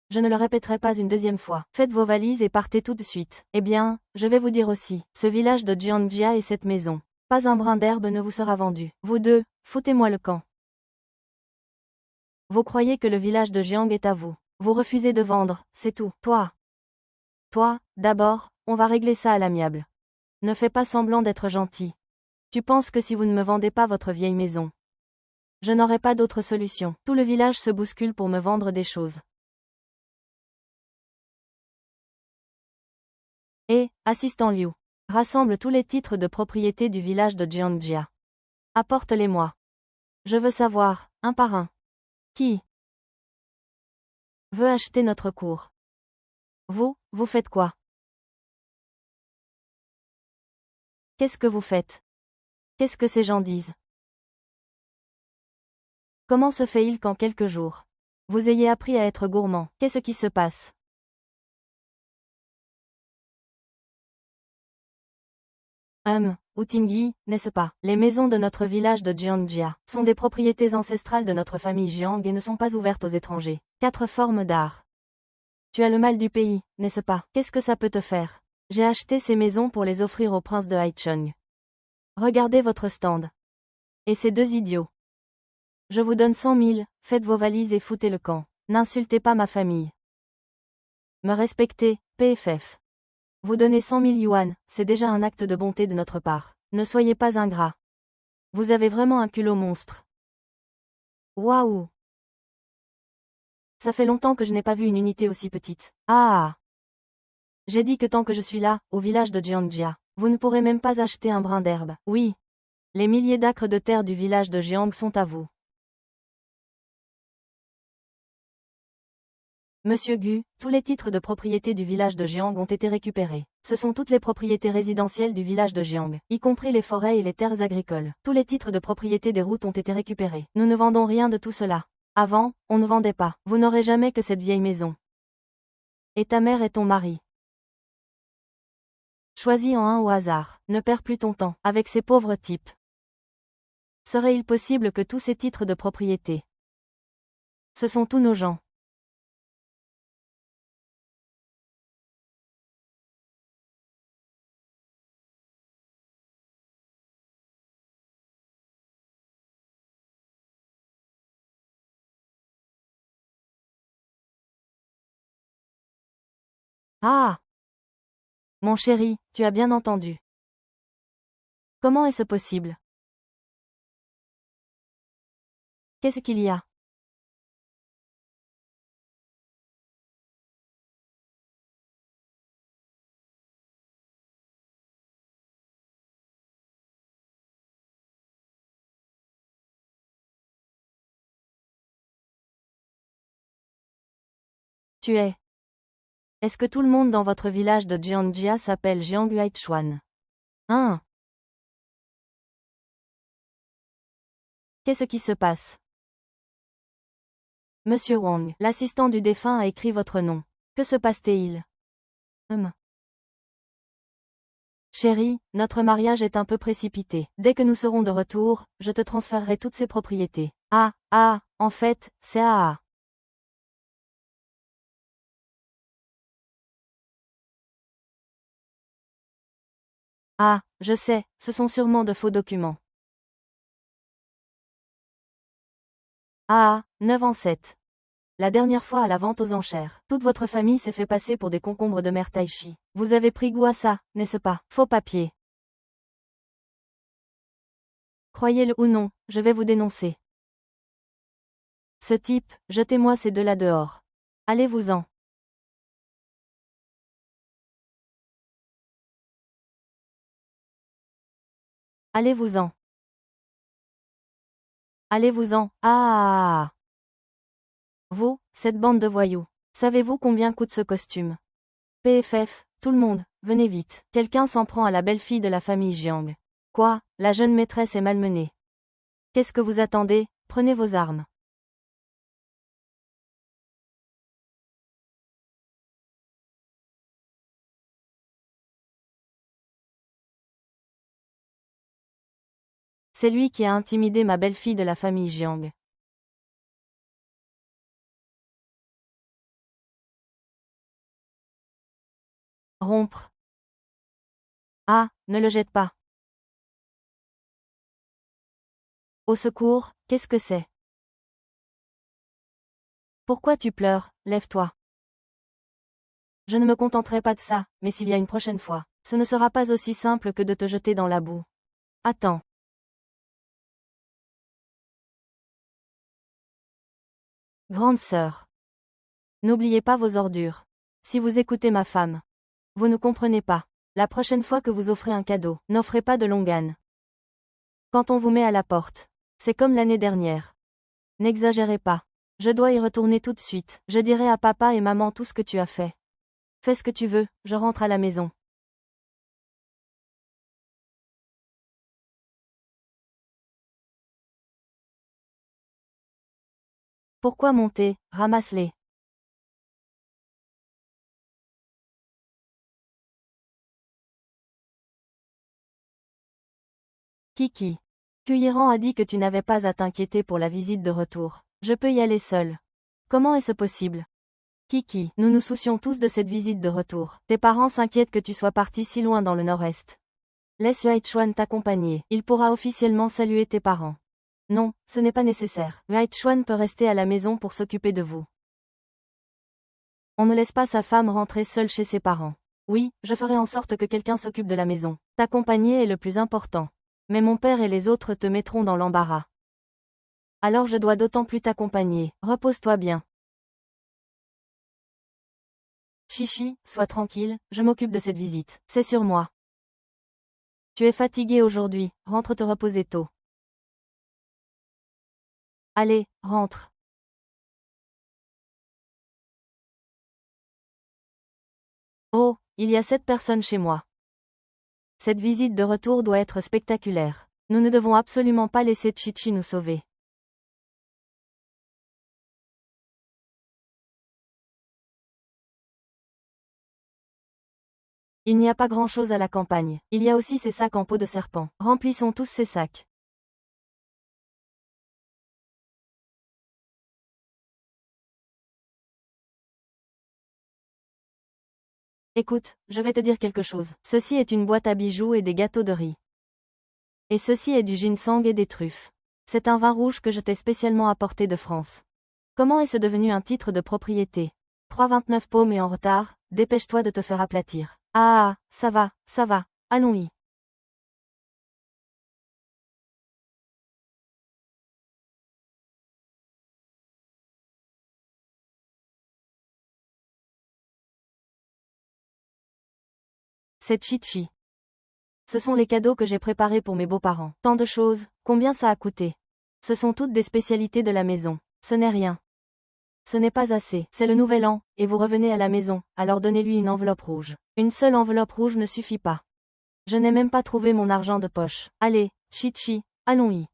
Je ne le répéterai pas une deuxième fois. Faites vos valises et partez tout de suite. Eh bien, je vais vous dire aussi, ce village de Jiangjia et cette maison. Pas un brin d'herbe ne vous sera vendu. Vous deux, foutez-moi le camp. Vous croyez que le village de Jiang est à vous. Vous refusez de vendre, c'est tout. Toi, d'abord, on va régler ça à l'amiable. Ne fais pas semblant d'être gentil. Tu penses que si vous ne me vendez pas votre vieille maison, je n'aurai pas d'autre solution. Tout le village se bouscule pour me vendre des choses. Et, assistant Liu, rassemble tous les titres de propriété du village de Jiangjia. Apporte-les-moi. Je veux savoir, un par un. Qui veut acheter notre cour? Vous faites quoi? Qu'est-ce que vous faites? Qu'est-ce que ces gens disent? Comment se fait-il qu'en quelques jours, vous ayez appris à être gourmand? Qu'est-ce qui se passe? Utingyi, n'est-ce pas? Les maisons de notre village de Jiangjia sont des propriétés ancestrales de notre famille Jiang et ne sont pas ouvertes aux étrangers. 4 formes d'art. Tu as le mal du pays, n'est-ce pas? Qu'est-ce que ça peut te faire? J'ai acheté ces maisons pour les offrir au prince de Haicheng. Regardez votre stand. Et ces 2 idiots. Je vous donne 100 000, faites vos valises et foutez le camp. N'insultez pas ma famille. Me respectez, PFF. Vous donner 100 000 yuan, c'est déjà un acte de bonté de notre part. Ne soyez pas ingrat. Vous avez vraiment un culot monstre. Waouh! Ça fait longtemps que je n'ai pas vu une unité aussi petite. Ah! J'ai dit que tant que je suis là, au village de Jiangjia, vous ne pourrez même pas acheter un brin d'herbe. Oui. Les milliers d'acres de terre du village de Jiang sont à vous. Monsieur Gu, tous les titres de propriété du village de Jiang ont été récupérés. Ce sont toutes les propriétés résidentielles du village de Jiang, y compris les forêts et les terres agricoles. Tous les titres de propriété des routes ont été récupérés. Nous ne vendons rien de tout cela. Avant, on ne vendait pas. Vous n'aurez jamais que cette vieille maison. Et ta mère et ton mari. Choisis en un au hasard. Ne perds plus ton temps avec ces pauvres types. Serait-il possible que tous ces titres de propriété, ce sont tous nos gens? Ah! Mon chéri, tu as bien entendu. Comment est-ce possible? Qu'est-ce qu'il y a? Tu es. Est-ce que tout le monde dans votre village de Jiangjia s'appelle Jiang Huaichuan? Hein? Qu'est-ce qui se passe? Monsieur Wang, l'assistant du défunt a écrit votre nom. Que se passe-t-il? Chérie, notre mariage est un peu précipité. Dès que nous serons de retour, je te transférerai toutes ces propriétés. En fait, c'est ah. Ah, je sais, ce sont sûrement de faux documents. 9 en 7. La dernière fois à la vente aux enchères, toute votre famille s'est fait passer pour des concombres de mère Taichi. Vous avez pris goût à ça, n'est-ce pas? Faux papier. Croyez-le ou non, je vais vous dénoncer. Ce type, jetez-moi ces deux-là dehors. Allez-vous-en. Allez-vous-en. Allez-vous-en. Ah. Vous, cette bande de voyous. Savez-vous combien coûte ce costume? PFF, tout le monde, venez vite. Quelqu'un s'en prend à la belle-fille de la famille Jiang. Quoi, la jeune maîtresse est malmenée. Qu'est-ce que vous attendez? Prenez vos armes. C'est lui qui a intimidé ma belle-fille de la famille Jiang. Rompre. Ah, ne le jette pas. Au secours, qu'est-ce que c'est? Pourquoi tu pleures? Lève-toi. Je ne me contenterai pas de ça, mais s'il y a une prochaine fois, ce ne sera pas aussi simple que de te jeter dans la boue. Attends. Grande sœur. N'oubliez pas vos ordures. Si vous écoutez ma femme, vous ne comprenez pas. La prochaine fois que vous offrez un cadeau, n'offrez pas de longan. Quand on vous met à la porte, c'est comme l'année dernière. N'exagérez pas. Je dois y retourner tout de suite. Je dirai à papa et maman tout ce que tu as fait. Fais ce que tu veux, je rentre à la maison. Pourquoi monter? Ramasse-les. Kiki. Cuillerand a dit que tu n'avais pas à t'inquiéter pour la visite de retour. Je peux y aller seule. Comment est-ce possible? Kiki, nous nous soucions tous de cette visite de retour. Tes parents s'inquiètent que tu sois parti si loin dans le nord-est. Laisse Huachuan t'accompagner. Il pourra officiellement saluer tes parents. Non, ce n'est pas nécessaire. Huachuan peut rester à la maison pour s'occuper de vous. On ne laisse pas sa femme rentrer seule chez ses parents. Oui, je ferai en sorte que quelqu'un s'occupe de la maison. T'accompagner est le plus important. Mais mon père et les autres te mettront dans l'embarras. Alors je dois d'autant plus t'accompagner. Repose-toi bien. Chichi, sois tranquille, je m'occupe de cette visite. C'est sur moi. Tu es fatigué aujourd'hui, rentre te reposer tôt. Allez, rentre. Oh, il y a 7 personnes chez moi. Cette visite de retour doit être spectaculaire. Nous ne devons absolument pas laisser Chichi nous sauver. Il n'y a pas grand-chose à la campagne. Il y a aussi ces sacs en peau de serpent. Remplissons tous ces sacs. Écoute, je vais te dire quelque chose. Ceci est une boîte à bijoux et des gâteaux de riz. Et ceci est du ginseng et des truffes. C'est un vin rouge que je t'ai spécialement apporté de France. Comment est-ce devenu un titre de propriété? 3,29 paumes et en retard, dépêche-toi de te faire aplatir. Ah, ça va, allons-y. C'est Chichi. Ce sont les cadeaux que j'ai préparés pour mes beaux-parents. Tant de choses, combien ça a coûté? Ce sont toutes des spécialités de la maison. Ce n'est rien. Ce n'est pas assez. C'est le nouvel an, et vous revenez à la maison, alors donnez-lui une enveloppe rouge. Une seule enveloppe rouge ne suffit pas. Je n'ai même pas trouvé mon argent de poche. Allez, Chichi, allons-y.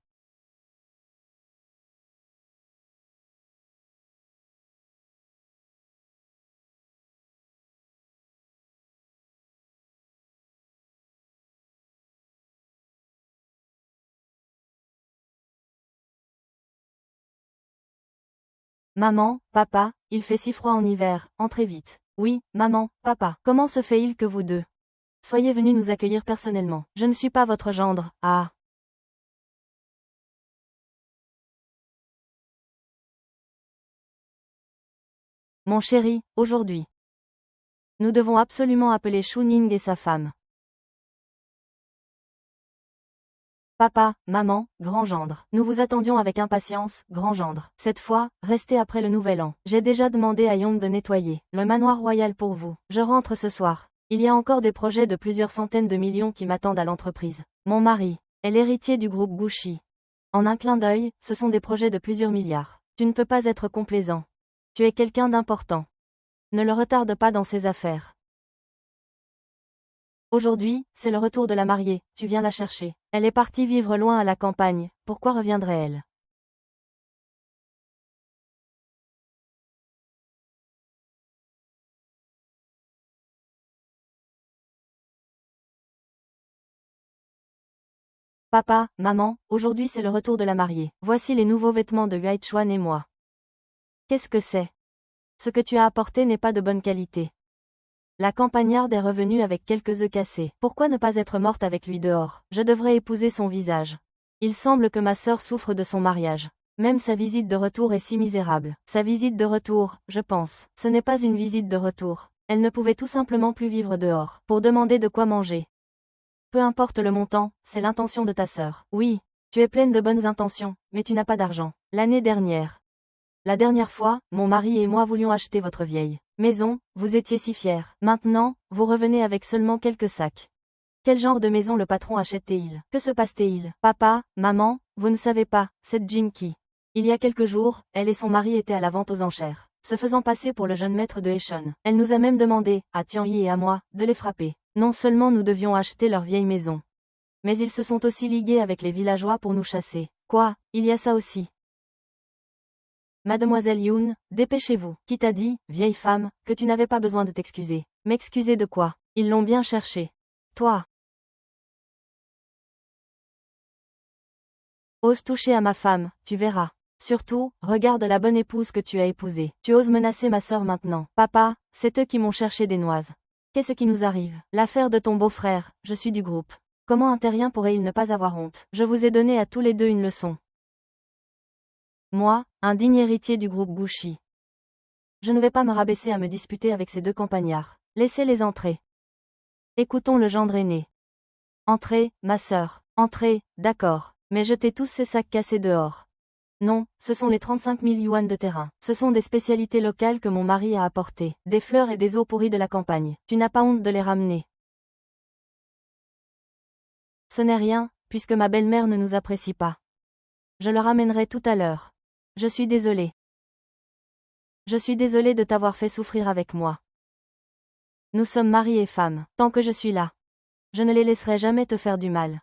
Maman, papa, il fait si froid en hiver, entrez vite. Oui, maman, papa, comment se fait-il que vous deux soyez venus nous accueillir personnellement? Je ne suis pas votre gendre, ah. Mon chéri, aujourd'hui. Nous devons absolument appeler Shu Ning et sa femme. Papa, maman, grand gendre. Nous vous attendions avec impatience, grand gendre. Cette fois, restez après le nouvel an. J'ai déjà demandé à Yong de nettoyer le manoir royal pour vous. Je rentre ce soir. Il y a encore des projets de plusieurs centaines de millions qui m'attendent à l'entreprise. Mon mari est l'héritier du groupe Gucci. En un clin d'œil, ce sont des projets de plusieurs milliards. Tu ne peux pas être complaisant. Tu es quelqu'un d'important. Ne le retarde pas dans ses affaires. Aujourd'hui, c'est le retour de la mariée, tu viens la chercher. Elle est partie vivre loin à la campagne, pourquoi reviendrait-elle? Papa, maman, aujourd'hui c'est le retour de la mariée. Voici les nouveaux vêtements de Huachuan et moi. Qu'est-ce que c'est? Ce que tu as apporté n'est pas de bonne qualité. La campagnarde est revenue avec quelques œufs cassés. Pourquoi ne pas être morte avec lui dehors? Je devrais épouser son visage. Il semble que ma sœur souffre de son mariage. Même sa visite de retour est si misérable. Sa visite de retour, je pense. Ce n'est pas une visite de retour. Elle ne pouvait tout simplement plus vivre dehors. Pour demander de quoi manger. Peu importe le montant, c'est l'intention de ta sœur. Oui, tu es pleine de bonnes intentions, mais tu n'as pas d'argent. L'année dernière. La dernière fois, mon mari et moi voulions acheter votre vieille maison, vous étiez si fiers. Maintenant, vous revenez avec seulement quelques sacs. Quel genre de maison le patron achète-t-il? Que se passe-t-il? Papa, maman, vous ne savez pas, cette Jinky. Il y a quelques jours, elle et son mari étaient à la vente aux enchères, se faisant passer pour le jeune maître de Eshon. Elle nous a même demandé, à Tianyi et à moi, de les frapper. Non seulement nous devions acheter leur vieille maison, mais ils se sont aussi ligués avec les villageois pour nous chasser. Quoi, il y a ça aussi. Mademoiselle Yoon, dépêchez-vous. Qui t'a dit, vieille femme, que tu n'avais pas besoin de t'excuser? M'excuser de quoi? Ils l'ont bien cherché. Toi. Ose toucher à ma femme, tu verras. Surtout, regarde la bonne épouse que tu as épousée. Tu oses menacer ma sœur maintenant. Papa, c'est eux qui m'ont cherché des noises. Qu'est-ce qui nous arrive? L'affaire de ton beau-frère, je suis du groupe. Comment un terrien pourrait-il ne pas avoir honte? Je vous ai donné à tous les deux une leçon. Moi, un digne héritier du groupe Gouchi. Je ne vais pas me rabaisser à me disputer avec ces deux campagnards. Laissez-les entrer. Écoutons le gendre aîné. Entrez, ma sœur. Entrez, d'accord. Mais jetez tous ces sacs cassés dehors. Non, ce sont les 35 000 yuans de terrain. Ce sont des spécialités locales que mon mari a apportées. Des fleurs et des eaux pourries de la campagne. Tu n'as pas honte de les ramener. Ce n'est rien, puisque ma belle-mère ne nous apprécie pas. Je le ramènerai tout à l'heure. Je suis désolée. Je suis désolée de t'avoir fait souffrir avec moi. Nous sommes mari et femme. Tant que je suis là, je ne les laisserai jamais te faire du mal.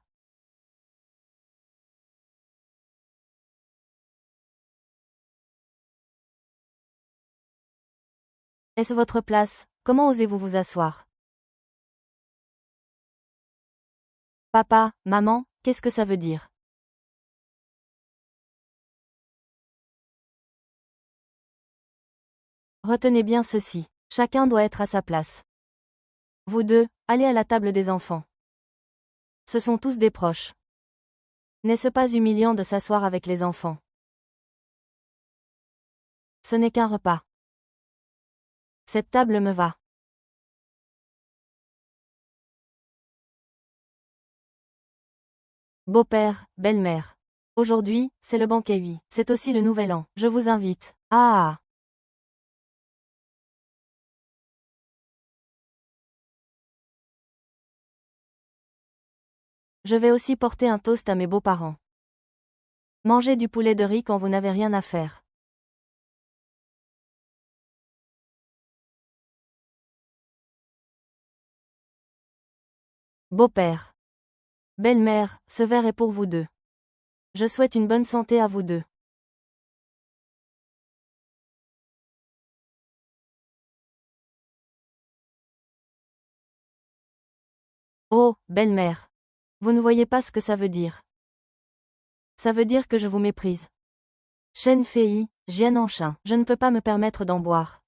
Est-ce votre place? Comment osez-vous vous asseoir? Papa, maman, qu'est-ce que ça veut dire? Retenez bien ceci. Chacun doit être à sa place. Vous deux, allez à la table des enfants. Ce sont tous des proches. N'est-ce pas humiliant de s'asseoir avec les enfants? Ce n'est qu'un repas. Cette table me va. Beau-père, belle-mère. Aujourd'hui, c'est le banquet oui. C'est aussi le nouvel an. Je vous invite. Ah! Je vais aussi porter un toast à mes beaux-parents. Mangez du poulet de riz quand vous n'avez rien à faire. Beau-père. Belle-mère, ce verre est pour vous deux. Je souhaite une bonne santé à vous deux. Oh, belle-mère. Vous ne voyez pas ce que ça veut dire. Ça veut dire que je vous méprise. Shen Fei, Jian Anchin. Je ne peux pas me permettre d'en boire.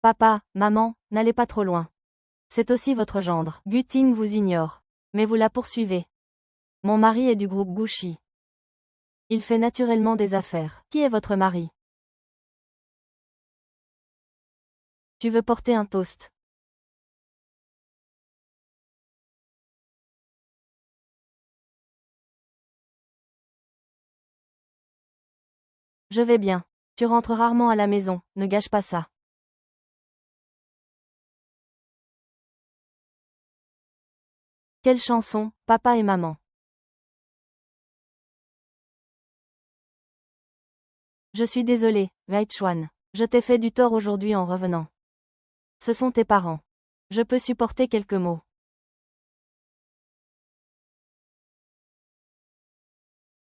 Papa, maman, n'allez pas trop loin. C'est aussi votre gendre. Guting vous ignore. Mais vous la poursuivez. Mon mari est du groupe Gouchi. Il fait naturellement des affaires. Qui est votre mari? Tu veux porter un toast. Je vais bien. Tu rentres rarement à la maison, ne gâche pas ça. Quelle chanson, papa et maman. Je suis désolée, Wei Chuan. Je t'ai fait du tort aujourd'hui en revenant. Ce sont tes parents. Je peux supporter quelques mots.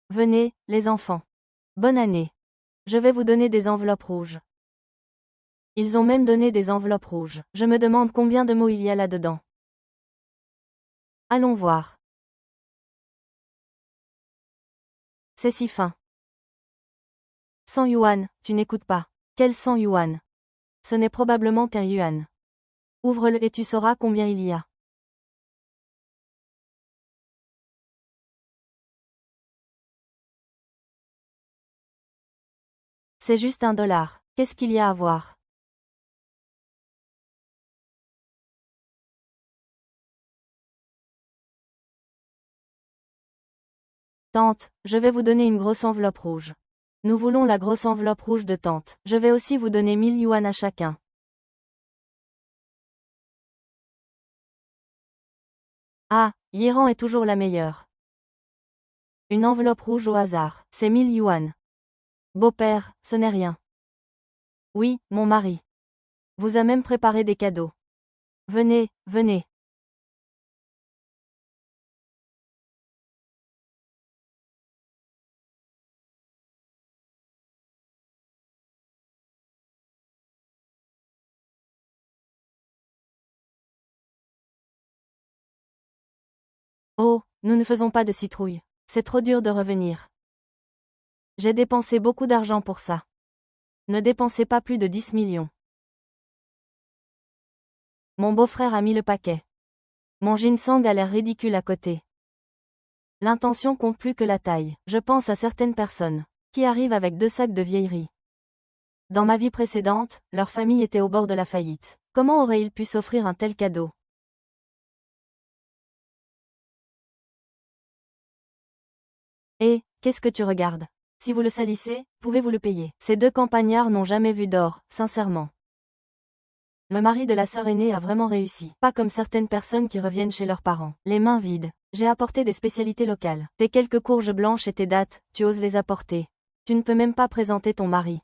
Venez, les enfants. Bonne année. Je vais vous donner des enveloppes rouges. Ils ont même donné des enveloppes rouges. Je me demande combien de mots il y a là-dedans. Allons voir. C'est si fin. 100 yuan, tu n'écoutes pas. Quel 100 yuan? Ce n'est probablement qu'un yuan. Ouvre-le et tu sauras combien il y a. C'est juste $1. Qu'est-ce qu'il y a à voir? Tante, je vais vous donner une grosse enveloppe rouge. Nous voulons la grosse enveloppe rouge de tante. Je vais aussi vous donner 1000 yuan à chacun. Ah, Yiran est toujours la meilleure. Une enveloppe rouge au hasard. C'est 1000 yuan. Beau-père, ce n'est rien. Oui, mon mari. Vous a même préparé des cadeaux. Venez, venez. Oh, nous ne faisons pas de citrouille. C'est trop dur de revenir. J'ai dépensé beaucoup d'argent pour ça. Ne dépensez pas plus de 10 millions. Mon beau-frère a mis le paquet. Mon ginseng a l'air ridicule à côté. L'intention compte plus que la taille. Je pense à certaines personnes qui arrivent avec 2 sacs de vieilleries. Dans ma vie précédente, leur famille était au bord de la faillite. Comment auraient-ils pu s'offrir un tel cadeau? Et, qu'est-ce que tu regardes? Si vous le salissez, pouvez-vous le payer? Ces 2 campagnards n'ont jamais vu d'or, sincèrement. Le mari de la sœur aînée a vraiment réussi. Pas comme certaines personnes qui reviennent chez leurs parents, les mains vides. J'ai apporté des spécialités locales. Tes quelques courges blanches et tes dattes, tu oses les apporter. Tu ne peux même pas présenter ton mari.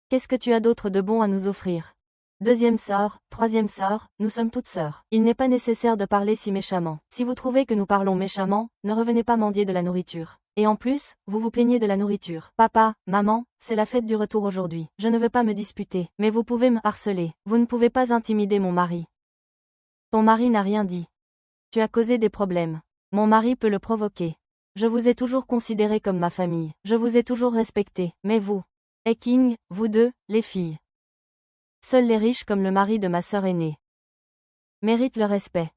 Qu'est-ce que tu as d'autre de bon à nous offrir? Deuxième sœur, troisième sœur, nous sommes toutes sœurs. Il n'est pas nécessaire de parler si méchamment. Si vous trouvez que nous parlons méchamment, ne revenez pas mendier de la nourriture. Et en plus, vous vous plaignez de la nourriture. Papa, maman, c'est la fête du retour aujourd'hui. Je ne veux pas me disputer, mais vous pouvez me harceler. Vous ne pouvez pas intimider mon mari. Ton mari n'a rien dit. Tu as causé des problèmes. Mon mari peut le provoquer. Je vous ai toujours considéré comme ma famille. Je vous ai toujours respecté. Mais vous, et King, vous deux, les filles. Seuls les riches comme le mari de ma sœur aînée méritent le respect.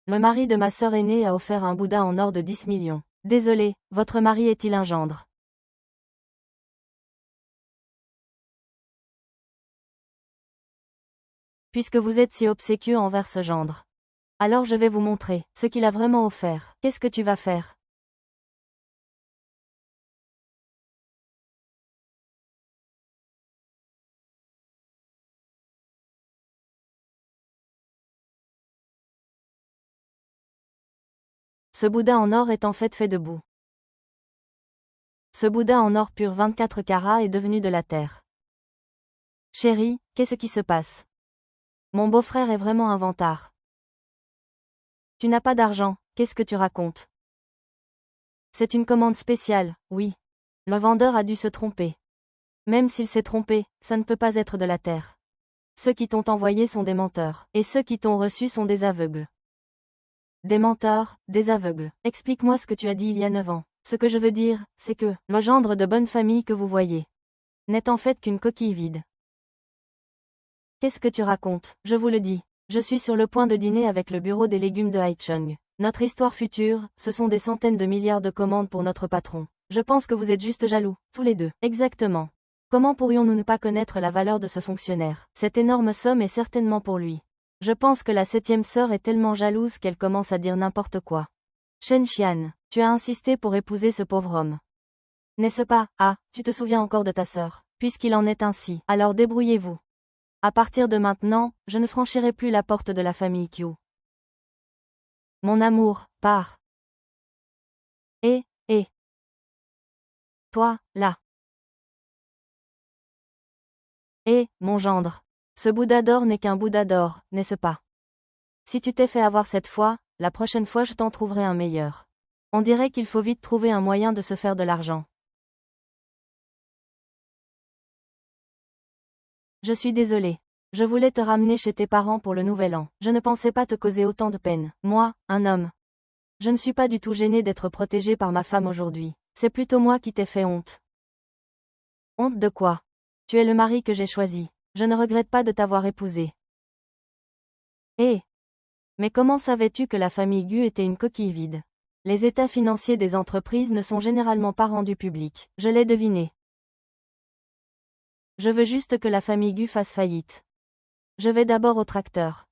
Le mari de ma sœur aînée a offert un Bouddha en or de 10 millions. Désolé, votre mari est-il un gendre? Puisque vous êtes si obséquieux envers ce gendre. Alors je vais vous montrer ce qu'il a vraiment offert. Qu'est-ce que tu vas faire? Ce Bouddha en or est en fait de boue. Ce Bouddha en or pur 24 carats est devenu de la terre. Chérie, qu'est-ce qui se passe? Mon beau-frère est vraiment un vantard. Tu n'as pas d'argent, qu'est-ce que tu racontes? C'est une commande spéciale, oui. Le vendeur a dû se tromper. Même s'il s'est trompé, ça ne peut pas être de la terre. Ceux qui t'ont envoyé sont des menteurs, et ceux qui t'ont reçu sont des aveugles. Des menteurs, des aveugles. Explique-moi ce que tu as dit il y a 9 ans. Ce que je veux dire, c'est que le gendre de bonne famille que vous voyez n'est en fait qu'une coquille vide. Qu'est-ce que tu racontes? Je vous le dis. Je suis sur le point de dîner avec le bureau des légumes de Haichung. Notre histoire future, ce sont des centaines de milliards de commandes pour notre patron. Je pense que vous êtes juste jaloux, tous les deux. Exactement. Comment pourrions-nous ne pas connaître la valeur de ce fonctionnaire? Cette énorme somme est certainement pour lui. Je pense que la 7e sœur est tellement jalouse qu'elle commence à dire n'importe quoi. Shen Xian, tu as insisté pour épouser ce pauvre homme. N'est-ce pas? Ah, tu te souviens encore de ta sœur. Puisqu'il en est ainsi, alors débrouillez-vous. À partir de maintenant, je ne franchirai plus la porte de la famille Qiu. Mon amour, pars. Et, toi, là. Mon gendre. Ce Bouddha d'or n'est qu'un Bouddha d'or, n'est-ce pas? Si tu t'es fait avoir cette fois, la prochaine fois je t'en trouverai un meilleur. On dirait qu'il faut vite trouver un moyen de se faire de l'argent. Je suis désolée. Je voulais te ramener chez tes parents pour le nouvel an. Je ne pensais pas te causer autant de peine. Moi, un homme. Je ne suis pas du tout gênée d'être protégée par ma femme aujourd'hui. C'est plutôt moi qui t'ai fait honte. Honte de quoi? Tu es le mari que j'ai choisi. Je ne regrette pas de t'avoir épousé. Mais comment savais-tu que la famille Gu était une coquille vide? Les états financiers des entreprises ne sont généralement pas rendus publics. Je l'ai deviné. Je veux juste que la famille Gu fasse faillite. Je vais d'abord au tracteur.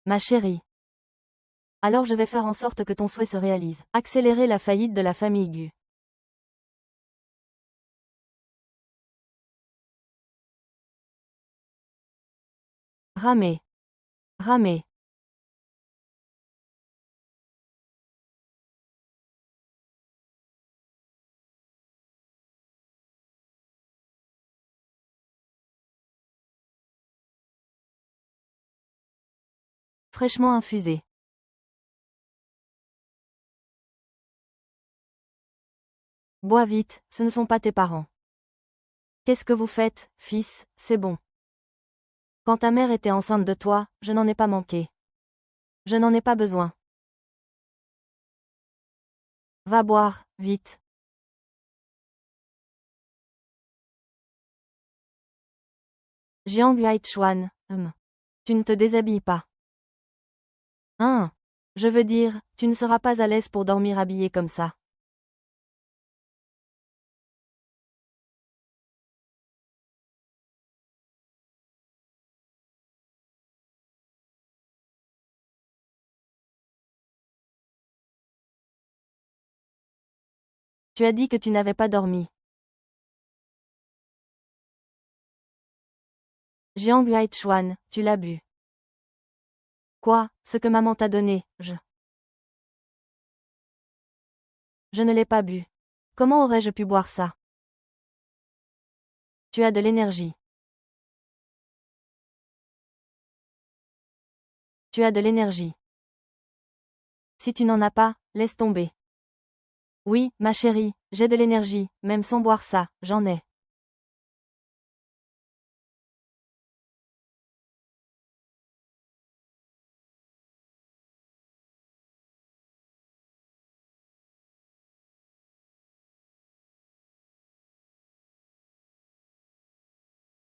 Ma chérie. Alors je vais faire en sorte que ton souhait se réalise. Accélérer la faillite de la famille Gu. Ramer. Ramer. Fraîchement infusé. Bois vite, ce ne sont pas tes parents. Qu'est-ce que vous faites, fils? C'est bon. Quand ta mère était enceinte de toi, je n'en ai pas manqué. Je n'en ai pas besoin. Va boire, vite. Jiang Huaichuan, Tu ne te déshabilles pas. Hein? Je veux dire, tu ne seras pas à l'aise pour dormir habillé comme ça. Tu as dit que tu n'avais pas dormi. Jiang Huaichuan, tu l'as bu. Quoi, ce que maman t'a donné, Je ne l'ai pas bu. Comment aurais-je pu boire ça? Tu as de l'énergie. Tu as de l'énergie. Si tu n'en as pas, laisse tomber. Oui, ma chérie, j'ai de l'énergie, même sans boire ça, j'en ai.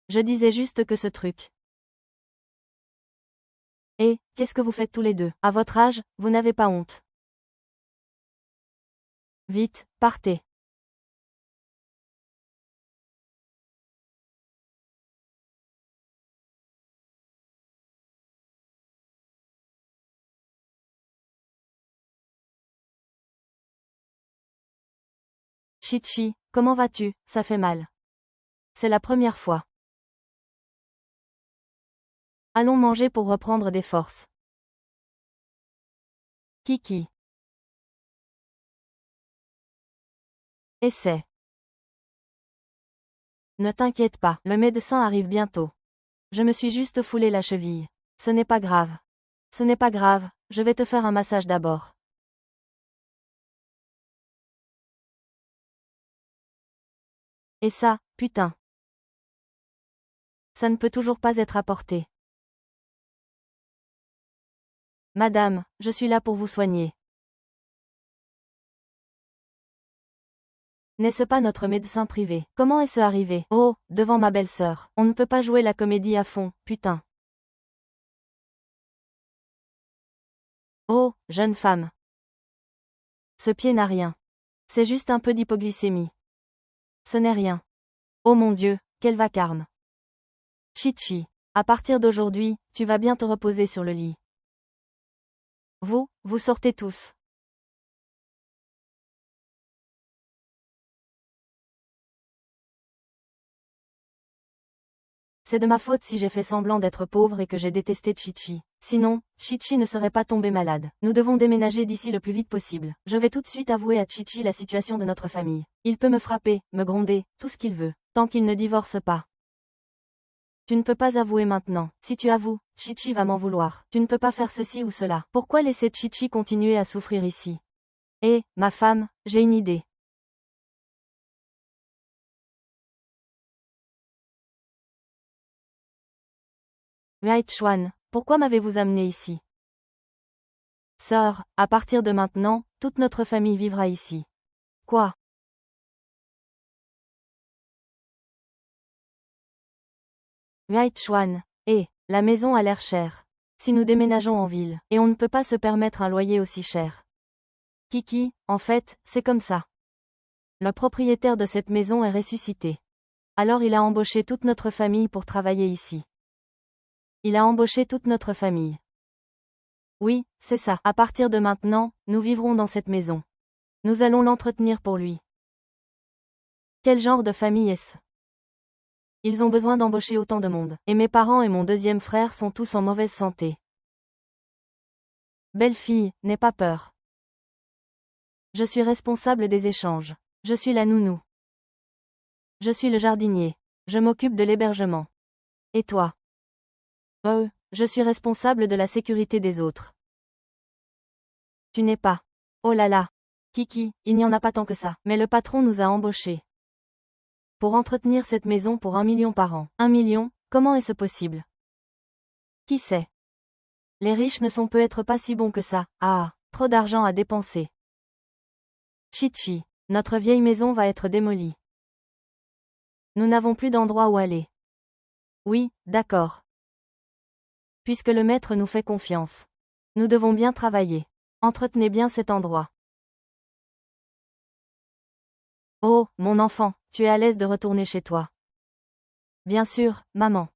Je disais juste que ce truc. Et, qu'est-ce que vous faites tous les deux? À votre âge, vous n'avez pas honte. Vite, partez. Chichi, comment vas-tu? Ça fait mal. C'est la première fois. Allons manger pour reprendre des forces. Kiki. Essaie. Ne t'inquiète pas, le médecin arrive bientôt. Je me suis juste foulé la cheville. Ce n'est pas grave. Ce n'est pas grave, je vais te faire un massage d'abord. Et ça, putain. Ça ne peut toujours pas être apporté. Madame, je suis là pour vous soigner. N'est-ce pas notre médecin privé? Comment est-ce arrivé? Oh, devant ma belle-sœur. On ne peut pas jouer la comédie à fond, putain. Oh, jeune femme. Ce pied n'a rien. C'est juste un peu d'hypoglycémie. Ce n'est rien. Oh mon Dieu, quel vacarme. Chichi. À partir d'aujourd'hui, tu vas bien te reposer sur le lit. Vous sortez tous. C'est de ma faute si j'ai fait semblant d'être pauvre et que j'ai détesté Chichi. Sinon, Chichi ne serait pas tombé malade. Nous devons déménager d'ici le plus vite possible. Je vais tout de suite avouer à Chichi la situation de notre famille. Il peut me frapper, me gronder, tout ce qu'il veut, tant qu'il ne divorce pas. Tu ne peux pas avouer maintenant. Si tu avoues, Chichi va m'en vouloir. Tu ne peux pas faire ceci ou cela. Pourquoi laisser Chichi continuer à souffrir ici? Eh, ma femme, j'ai une idée. Huaichuan, pourquoi m'avez-vous amené ici? Sœur, à partir de maintenant, toute notre famille vivra ici. Quoi? Huaichuan, la maison a l'air chère. Si nous déménageons en ville, et on ne peut pas se permettre un loyer aussi cher. Kiki, en fait, c'est comme ça. Le propriétaire de cette maison est ressuscité. Alors il a embauché toute notre famille pour travailler ici. Il a embauché toute notre famille. Oui, c'est ça. À partir de maintenant, nous vivrons dans cette maison. Nous allons l'entretenir pour lui. Quel genre de famille est-ce? Ils ont besoin d'embaucher autant de monde. Et mes parents et mon deuxième frère sont tous en mauvaise santé. Belle fille, n'aie pas peur. Je suis responsable des échanges. Je suis la nounou. Je suis le jardinier. Je m'occupe de l'hébergement. Et toi? Je suis responsable de la sécurité des autres. Tu n'es pas. Oh là là. Kiki, il n'y en a pas tant que ça. Mais le patron nous a embauchés. Pour entretenir cette maison pour 1 million par an. 1 million, comment est-ce possible? Qui sait? Les riches ne sont peut-être pas si bons que ça. Ah, trop d'argent à dépenser. Chichi, notre vieille maison va être démolie. Nous n'avons plus d'endroit où aller. Oui, d'accord. Puisque le maître nous fait confiance. Nous devons bien travailler. Entretenez bien cet endroit. Oh, mon enfant, tu es à l'aise de retourner chez toi. Bien sûr, maman.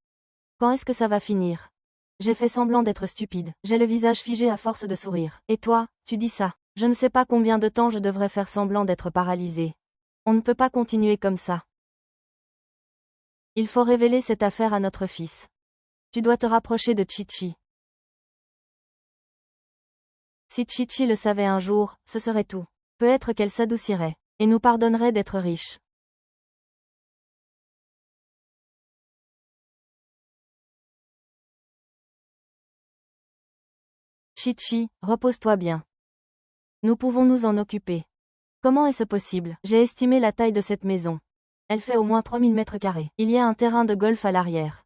Quand est-ce que ça va finir? J'ai fait semblant d'être stupide. J'ai le visage figé à force de sourire. Et toi, tu dis ça. Je ne sais pas combien de temps je devrais faire semblant d'être paralysée. On ne peut pas continuer comme ça. Il faut révéler cette affaire à notre fils. Tu dois te rapprocher de Chichi. Si Chichi le savait un jour, ce serait tout. Peut-être qu'elle s'adoucirait, et nous pardonnerait d'être riches. Chichi, repose-toi bien. Nous pouvons nous en occuper. Comment est-ce possible? J'ai estimé la taille de cette maison. Elle fait au moins 3000 mètres carrés. Il y a un terrain de golf à l'arrière.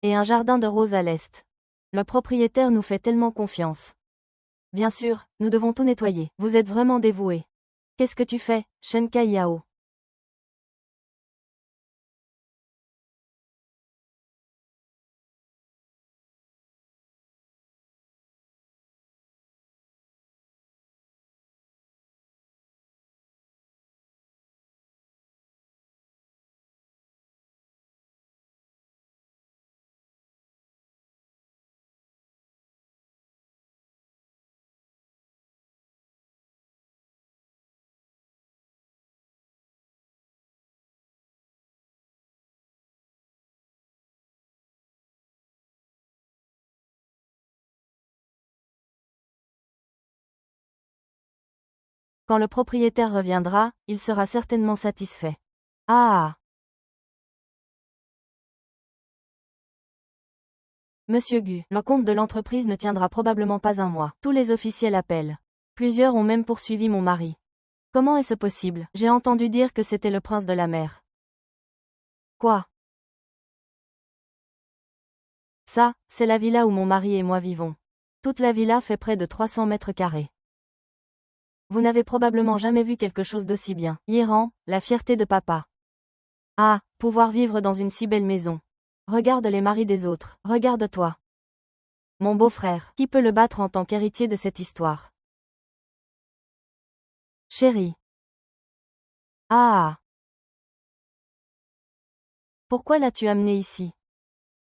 Et un jardin de roses à l'est. Le propriétaire nous fait tellement confiance. Bien sûr, nous devons tout nettoyer. Vous êtes vraiment dévoué. Qu'est-ce que tu fais, Shenkai Yao? Quand le propriétaire reviendra, il sera certainement satisfait. Ah! Monsieur Gu, le compte de l'entreprise ne tiendra probablement pas un mois. Tous les officiels appellent. Plusieurs ont même poursuivi mon mari. Comment est-ce possible? J'ai entendu dire que c'était le prince de la mer. Quoi? Ça, c'est la villa où mon mari et moi vivons. Toute la villa fait près de 300 mètres carrés. Vous n'avez probablement jamais vu quelque chose d'aussi bien. Yiran, la fierté de papa. Ah, pouvoir vivre dans une si belle maison. Regarde les maris des autres. Regarde-toi. Mon beau-frère, qui peut le battre en tant qu'héritier de cette histoire? Chérie. Ah! Pourquoi l'as-tu amené ici?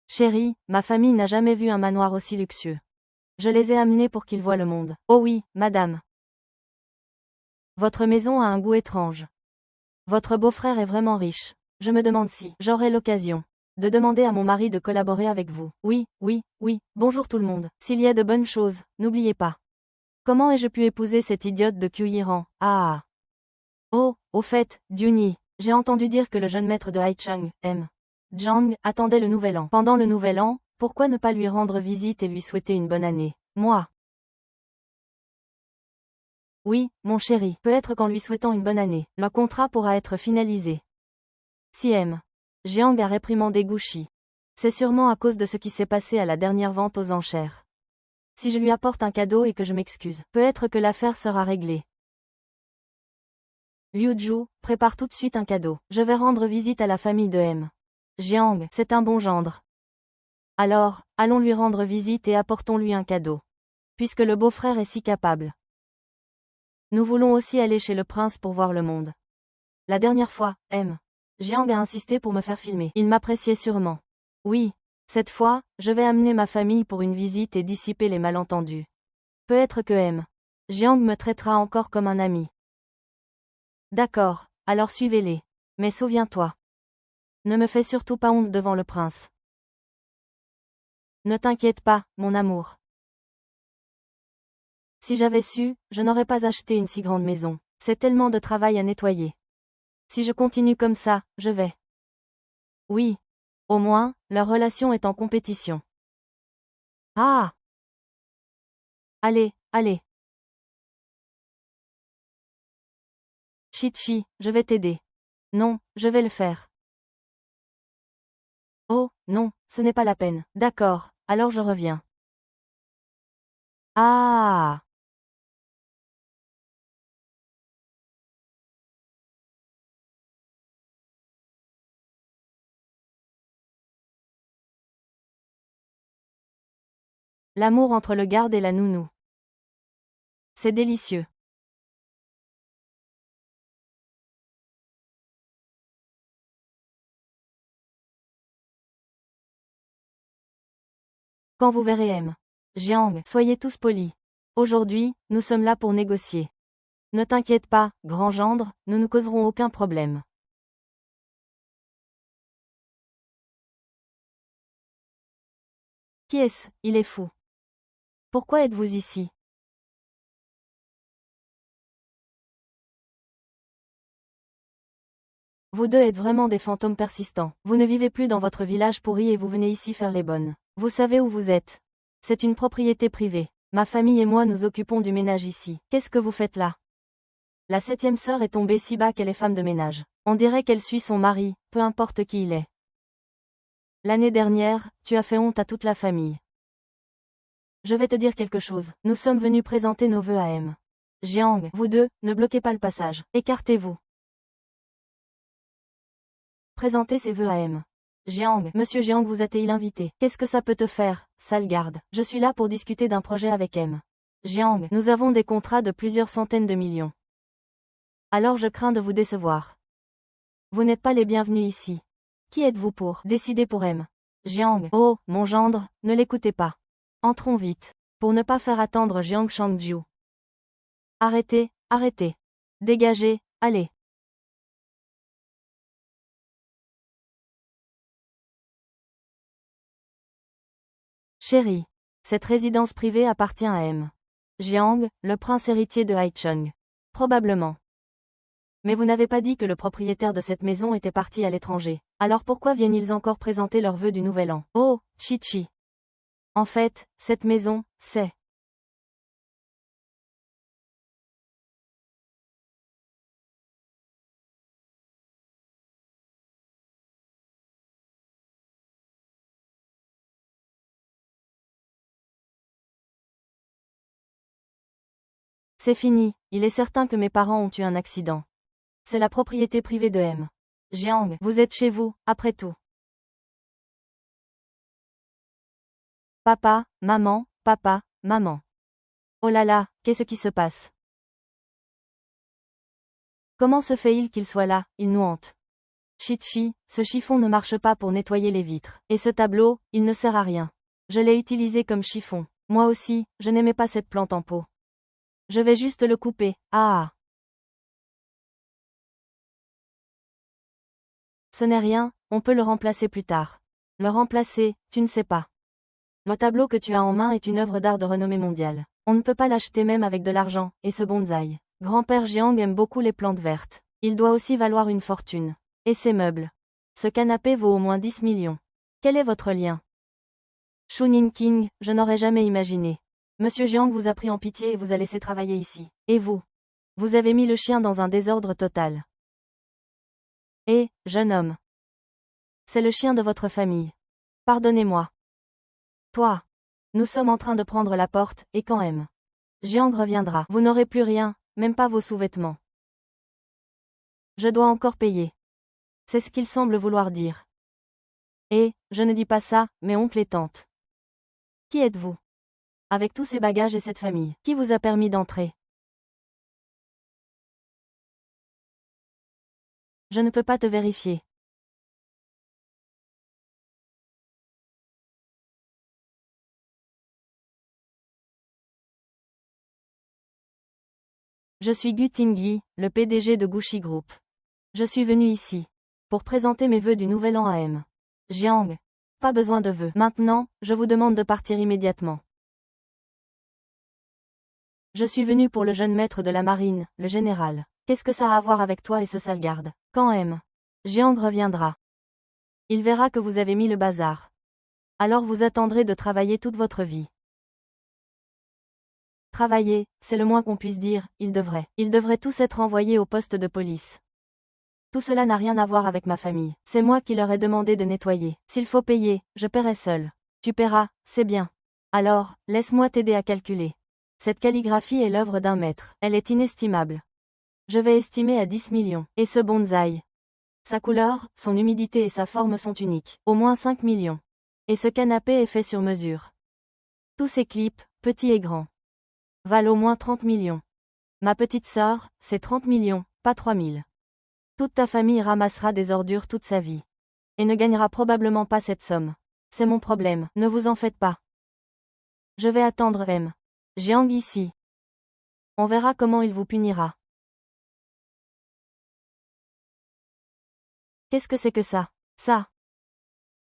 Chérie, ma famille n'a jamais vu un manoir aussi luxueux. Je les ai amenés pour qu'ils voient le monde. Oh oui, madame. Votre maison a un goût étrange. Votre beau-frère est vraiment riche. Je me demande si j'aurai l'occasion de demander à mon mari de collaborer avec vous. Oui, oui, oui, bonjour tout le monde. S'il y a de bonnes choses, n'oubliez pas. Comment ai-je pu épouser cette idiote de Kyuyiran? Ah! Oh, au fait, Duni, j'ai entendu dire que le jeune maître de Haichang, M. Zhang, attendait le nouvel an. Pendant le nouvel an, pourquoi ne pas lui rendre visite et lui souhaiter une bonne année? Moi. Oui, mon chéri, peut-être qu'en lui souhaitant une bonne année, le contrat pourra être finalisé. Si M. Jiang a réprimandé Gushi. C'est sûrement à cause de ce qui s'est passé à la dernière vente aux enchères. Si je lui apporte un cadeau et que je m'excuse, peut-être que l'affaire sera réglée. Liu Zhu, prépare tout de suite un cadeau. Je vais rendre visite à la famille de M. Jiang, c'est un bon gendre. Alors, allons lui rendre visite et apportons-lui un cadeau. Puisque le beau-frère est si capable. Nous voulons aussi aller chez le prince pour voir le monde. La dernière fois, M. Jiang a insisté pour me faire filmer. Il m'appréciait sûrement. Oui. Cette fois, je vais amener ma famille pour une visite et dissiper les malentendus. Peut-être que M. Jiang me traitera encore comme un ami. D'accord, alors suivez-les. Mais souviens-toi. Ne me fais surtout pas honte devant le prince. Ne t'inquiète pas, mon amour. Si j'avais su, je n'aurais pas acheté une si grande maison. C'est tellement de travail à nettoyer. Si je continue comme ça, je vais. Oui. Au moins, leur relation est en compétition. Ah! Allez, allez. Chichi, je vais t'aider. Non, je vais le faire. Oh, non, ce n'est pas la peine. D'accord, alors je reviens. Ah! L'amour entre le garde et la nounou. C'est délicieux. Quand vous verrez M. Jiang, soyez tous polis. Aujourd'hui, nous sommes là pour négocier. Ne t'inquiète pas, grand gendre, nous ne causerons aucun problème. Qui est-ce? Il est fou. Pourquoi êtes-vous ici? Vous deux êtes vraiment des fantômes persistants. Vous ne vivez plus dans votre village pourri et vous venez ici faire les bonnes. Vous savez où vous êtes. C'est une propriété privée. Ma famille et moi nous occupons du ménage ici. Qu'est-ce que vous faites là? La 7e sœur est tombée si bas qu'elle est femme de ménage. On dirait qu'elle suit son mari, peu importe qui il est. L'année dernière, tu as fait honte à toute la famille. Je vais te dire quelque chose. Nous sommes venus présenter nos vœux à M. Jiang, vous deux, ne bloquez pas le passage. Écartez-vous. Présentez ses vœux à M. Jiang, Monsieur Jiang vous a-t-il invité? Qu'est-ce que ça peut te faire, sale garde? Je suis là pour discuter d'un projet avec M. Jiang, nous avons des contrats de plusieurs centaines de millions. Alors je crains de vous décevoir. Vous n'êtes pas les bienvenus ici. Qui êtes-vous pour décider pour M. Jiang, oh, mon gendre, ne l'écoutez pas. Entrons vite. Pour ne pas faire attendre Jiang Shangju. Arrêtez, arrêtez. Dégagez, allez. Chérie, cette résidence privée appartient à M. Jiang, le prince héritier de Haicheng. Probablement. Mais vous n'avez pas dit que le propriétaire de cette maison était parti à l'étranger. Alors pourquoi viennent-ils encore présenter leurs vœux du nouvel an? Oh, Chi-Chi. En fait, cette maison, c'est... C'est fini, il est certain que mes parents ont eu un accident. C'est la propriété privée de M. Jiang, vous êtes chez vous, après tout. Papa, maman, papa, maman. Oh là là, qu'est-ce qui se passe? Comment se fait-il qu'il soit là, il nous hante? Chi-Chi, ce chiffon ne marche pas pour nettoyer les vitres. Et ce tableau, il ne sert à rien. Je l'ai utilisé comme chiffon. Moi aussi, je n'aimais pas cette plante en pot. Je vais juste le couper. Ah! Ce n'est rien, on peut le remplacer plus tard. Le remplacer, tu ne sais pas. Le tableau que tu as en main est une œuvre d'art de renommée mondiale. On ne peut pas l'acheter même avec de l'argent, et ce bonsaï. Grand-père Jiang aime beaucoup les plantes vertes. Il doit aussi valoir une fortune. Et ses meubles. Ce canapé vaut au moins 10 millions. Quel est votre lien? Shunin King, je n'aurais jamais imaginé. Monsieur Jiang vous a pris en pitié et vous a laissé travailler ici. Et vous? Vous avez mis le chien dans un désordre total. Et, jeune homme. C'est le chien de votre famille. Pardonnez-moi. Toi. Nous sommes en train de prendre la porte, et quand M. Jiang reviendra, vous n'aurez plus rien, même pas vos sous-vêtements. Je dois encore payer. C'est ce qu'il semble vouloir dire. Et, je ne dis pas ça, mais oncle et tante. Qui êtes-vous? Avec tous ces bagages et cette famille, qui vous a permis d'entrer? Je ne peux pas te vérifier. Je suis Gu Tingyi, le PDG de Gucci Group. Je suis venu ici pour présenter mes vœux du nouvel an à M. Jiang. Pas besoin de vœux. Maintenant, je vous demande de partir immédiatement. Je suis venu pour le jeune maître de la marine, le général. Qu'est-ce que ça a à voir avec toi et ce sale garde? Quand M. Jiang reviendra, il verra que vous avez mis le bazar. Alors vous attendrez de travailler toute votre vie. Travailler, c'est le moins qu'on puisse dire, ils devraient tous être envoyés au poste de police. Tout cela n'a rien à voir avec ma famille. C'est moi qui leur ai demandé de nettoyer. S'il faut payer, je paierai seul. Tu paieras, c'est bien. Alors, laisse-moi t'aider à calculer. Cette calligraphie est l'œuvre d'un maître. Elle est inestimable. Je vais estimer à 10 millions. Et ce bonsaï. Sa couleur, son humidité et sa forme sont uniques. Au moins 5 millions. Et ce canapé est fait sur mesure. Tous ces clips, petits et grands, valent au moins 30 millions. Ma petite sœur, c'est 30 millions, pas 3000. Toute ta famille ramassera des ordures toute sa vie. Et ne gagnera probablement pas cette somme. C'est mon problème, ne vous en faites pas. Je vais attendre M. Jiang ici. On verra comment il vous punira. Qu'est-ce que c'est que ça? Ça.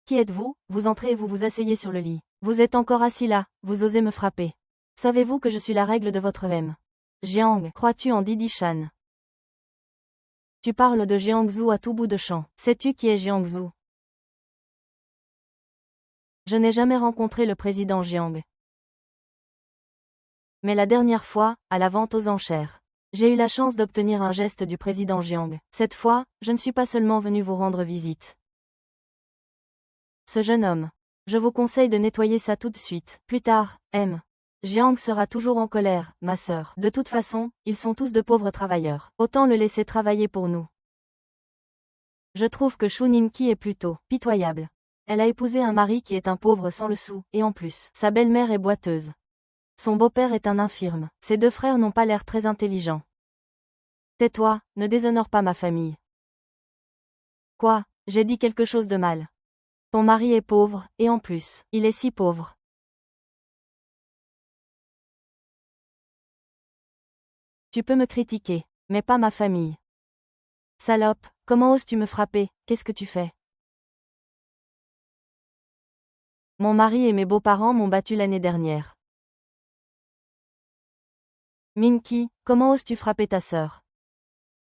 Qui êtes-vous? Vous entrez et vous vous asseyez sur le lit. Vous êtes encore assis là, vous osez me frapper. Savez-vous que je suis la règle de votre M? Jiang, crois-tu en Didi Shan? Tu parles de Jiangsu à tout bout de champ. Sais-tu qui est Jiangsu? Je n'ai jamais rencontré le président Jiang. Mais la dernière fois, à la vente aux enchères, j'ai eu la chance d'obtenir un geste du président Jiang. Cette fois, je ne suis pas seulement venu vous rendre visite. Ce jeune homme. Je vous conseille de nettoyer ça tout de suite. Plus tard, M. Jiang sera toujours en colère, ma sœur. De toute façon, ils sont tous de pauvres travailleurs. Autant le laisser travailler pour nous. Je trouve que Shu Ningqi est plutôt pitoyable. Elle a épousé un mari qui est un pauvre sans le sou, et en plus, sa belle-mère est boiteuse. Son beau-père est un infirme. Ses deux frères n'ont pas l'air très intelligents. Tais-toi, ne déshonore pas ma famille. Quoi? J'ai dit quelque chose de mal. Ton mari est pauvre, et en plus, il est si pauvre. Tu peux me critiquer, mais pas ma famille. Salope, comment oses-tu me frapper? Qu'est-ce que tu fais? Mon mari et mes beaux-parents m'ont battu l'année dernière. Minky, comment oses-tu frapper ta sœur?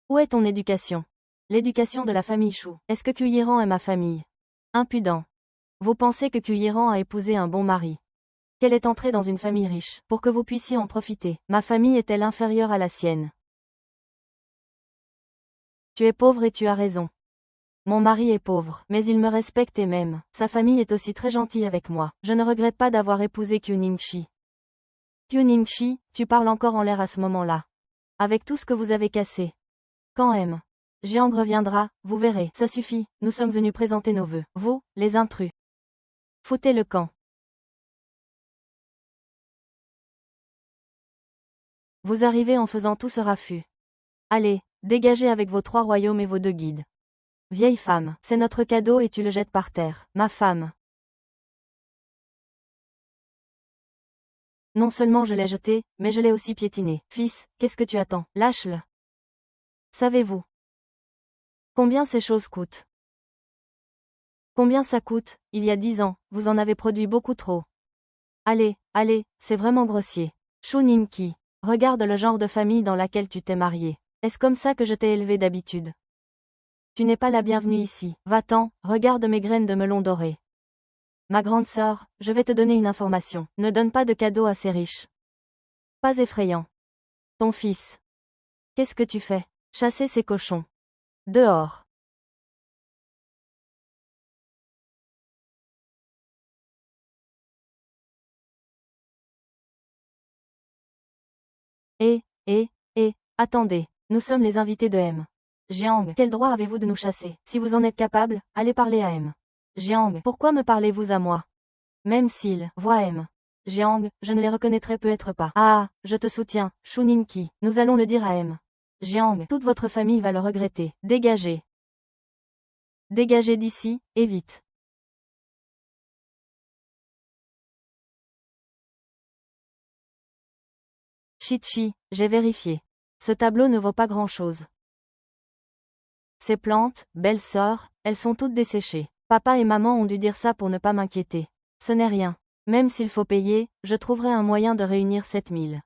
Où est ton éducation? L'éducation de la famille Chou. Est-ce que Kuyiran est ma famille? Impudent. Vous pensez que Kuyiran a épousé un bon mari? Qu'elle est entrée dans une famille riche, pour que vous puissiez en profiter. Ma famille est-elle inférieure à la sienne? Tu es pauvre et tu as raison. Mon mari est pauvre, mais il me respecte et m'aime. Sa famille est aussi très gentille avec moi. Je ne regrette pas d'avoir épousé Qiu Ningxi. Qiu Ningxi, tu parles encore en l'air à ce moment-là. Avec tout ce que vous avez cassé. Quand M. Jiang reviendra, vous verrez. Ça suffit, nous sommes venus présenter nos vœux. Vous, les intrus. Foutez le camp. Vous arrivez en faisant tout ce raffut. Allez, dégagez avec vos 3 royaumes et vos 2 guides. Vieille femme, c'est notre cadeau et tu le jettes par terre. Ma femme. Non seulement je l'ai jeté, mais je l'ai aussi piétiné. Fils, qu'est-ce que tu attends? Lâche-le. Savez-vous combien ces choses coûtent? Combien ça coûte? Il y a 10 ans, vous en avez produit beaucoup trop. Allez, allez, c'est vraiment grossier. Shu Ningqi, regarde le genre de famille dans laquelle tu t'es marié. Est-ce comme ça que je t'ai élevé d'habitude? Tu n'es pas la bienvenue ici. Va-t'en, regarde mes graines de melon doré. Ma grande sœur, je vais te donner une information. Ne donne pas de cadeaux à ces riches. Pas effrayant. Ton fils. Qu'est-ce que tu fais? Chasser ces cochons. Dehors. Attendez, nous sommes les invités de M. Jiang, quel droit avez-vous de nous chasser? Si vous en êtes capable, allez parler à M. Jiang, pourquoi me parlez-vous à moi? Même s'il voit M. Jiang, je ne les reconnaîtrai peut-être pas. Ah, je te soutiens, Shu Ningqi, nous allons le dire à M. Jiang, toute votre famille va le regretter. Dégagez. Dégagez d'ici, et vite. Chichi, j'ai vérifié. Ce tableau ne vaut pas grand-chose. Ces plantes, belle sœur, elles sont toutes desséchées. Papa et maman ont dû dire ça pour ne pas m'inquiéter. Ce n'est rien. Même s'il faut payer, je trouverai un moyen de réunir 7000.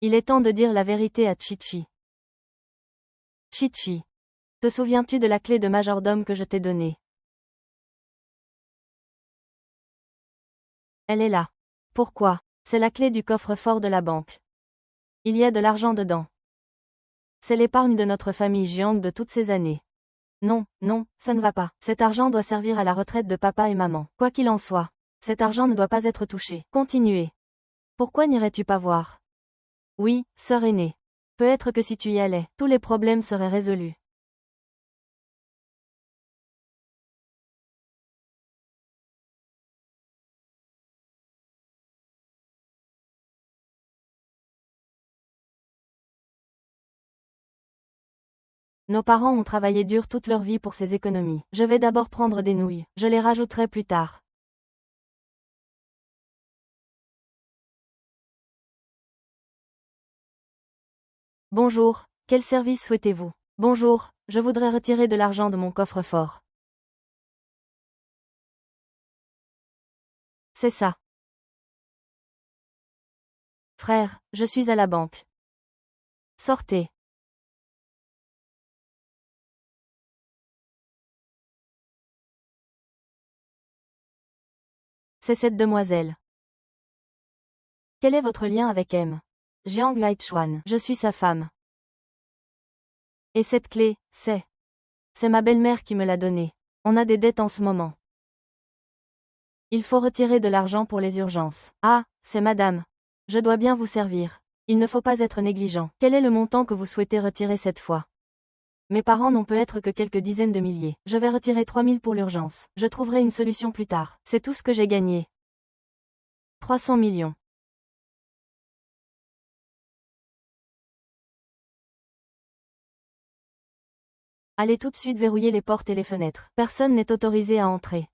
Il est temps de dire la vérité à Chichi. Chichi. Te souviens-tu de la clé de majordome que je t'ai donnée? Elle est là. Pourquoi? C'est la clé du coffre-fort de la banque. Il y a de l'argent dedans. C'est l'épargne de notre famille Jiang de toutes ces années. Non, non, ça ne va pas. Cet argent doit servir à la retraite de papa et maman. Quoi qu'il en soit. Cet argent ne doit pas être touché. Continuez. Pourquoi n'irais-tu pas voir? Oui, sœur aînée. Peut-être que si tu y allais, tous les problèmes seraient résolus. Nos parents ont travaillé dur toute leur vie pour ces économies. Je vais d'abord prendre des nouilles. Je les rajouterai plus tard. Bonjour, quel service souhaitez-vous? Bonjour, je voudrais retirer de l'argent de mon coffre-fort. C'est ça. Frère, je suis à la banque. Sortez. C'est cette demoiselle. Quel est votre lien avec M? Jiang Laichuan. Je suis sa femme. Et cette clé, c'est ma belle-mère qui me l'a donnée. On a des dettes en ce moment. Il faut retirer de l'argent pour les urgences. Ah, c'est madame. Je dois bien vous servir. Il ne faut pas être négligent. Quel est le montant que vous souhaitez retirer cette fois? Mes parents n'ont peut-être que quelques dizaines de milliers. Je vais retirer 3000 pour l'urgence. Je trouverai une solution plus tard. C'est tout ce que j'ai gagné. 300 millions. Allez tout de suite verrouiller les portes et les fenêtres. Personne n'est autorisé à entrer.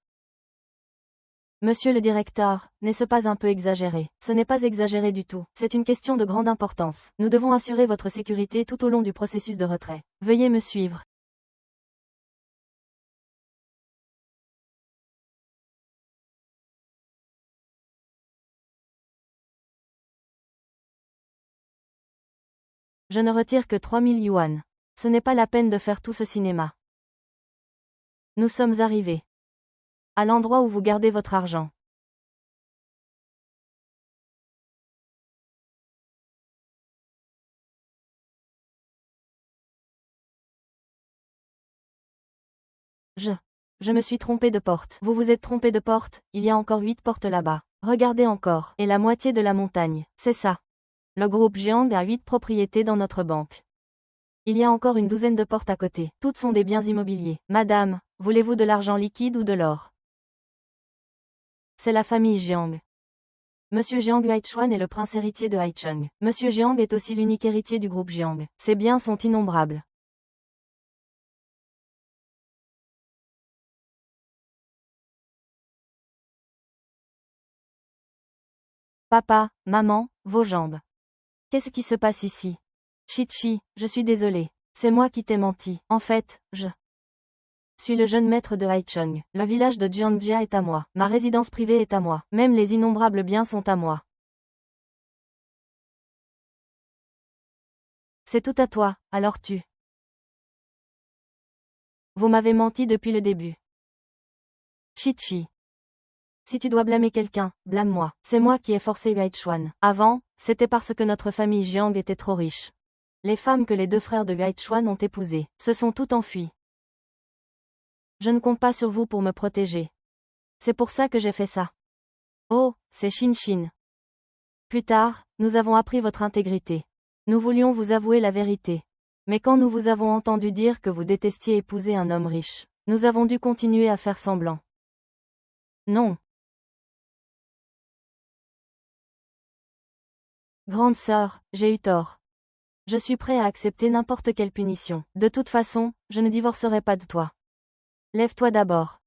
Monsieur le directeur, n'est-ce pas un peu exagéré? Ce n'est pas exagéré du tout. C'est une question de grande importance. Nous devons assurer votre sécurité tout au long du processus de retrait. Veuillez me suivre. Je ne retire que 3000 yuan. Ce n'est pas la peine de faire tout ce cinéma. Nous sommes arrivés. À l'endroit où vous gardez votre argent. Je me suis trompé de porte. Vous vous êtes trompé de porte, il y a encore 8 portes là-bas. Regardez encore. Et la moitié de la montagne. C'est ça. Le groupe Jiang a 8 propriétés dans notre banque. Il y a encore une douzaine de portes à côté. Toutes sont des biens immobiliers. Madame, voulez-vous de l'argent liquide ou de l'or? C'est la famille Jiang. Monsieur Jiang Haichuan est le prince héritier de Haicheng. Monsieur Jiang est aussi l'unique héritier du groupe Jiang. Ses biens sont innombrables. Papa, maman, vos jambes. Qu'est-ce qui se passe ici? Chichi, je suis désolé. C'est moi qui t'ai menti. En fait, je suis le jeune maître de Haicheng. Le village de Jiangjia est à moi. Ma résidence privée est à moi. Même les innombrables biens sont à moi. C'est tout à toi, alors tu. Vous m'avez menti depuis le début. Chichi. Si tu dois blâmer quelqu'un, blâme-moi. C'est moi qui ai forcé Haichuan. Avant, c'était parce que notre famille Jiang était trop riche. Les femmes que les deux frères de Haichuan ont épousées se sont toutes enfuies. Je ne compte pas sur vous pour me protéger. C'est pour ça que j'ai fait ça. Oh, c'est Shin Shin. Plus tard, nous avons appris votre intégrité. Nous voulions vous avouer la vérité. Mais quand nous vous avons entendu dire que vous détestiez épouser un homme riche, nous avons dû continuer à faire semblant. Non. Grande sœur, j'ai eu tort. Je suis prêt à accepter n'importe quelle punition. De toute façon, je ne divorcerai pas de toi. Lève-toi d'abord.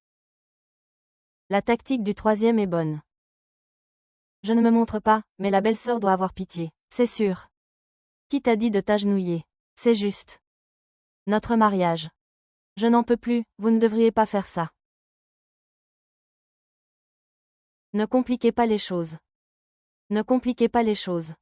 La tactique du troisième est bonne. Je ne me montre pas, mais la belle-sœur doit avoir pitié. C'est sûr. Qui t'a dit de t'agenouiller? C'est juste. Notre mariage. Je n'en peux plus, vous ne devriez pas faire ça. Ne compliquez pas les choses. Ne compliquez pas les choses.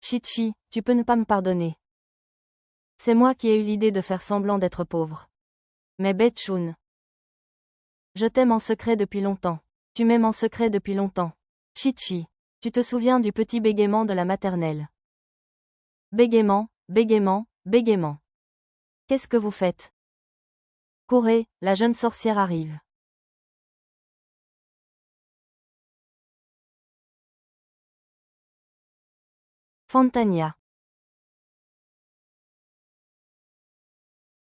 Chichi, tu peux ne pas me pardonner. C'est moi qui ai eu l'idée de faire semblant d'être pauvre. Mais Betchun. Je t'aime en secret depuis longtemps. Tu m'aimes en secret depuis longtemps. Chichi. Tu te souviens du petit bégaiement de la maternelle. Bégaiement, bégaiement, bégaiement. Qu'est-ce que vous faites? Courez, la jeune sorcière arrive. Fantania.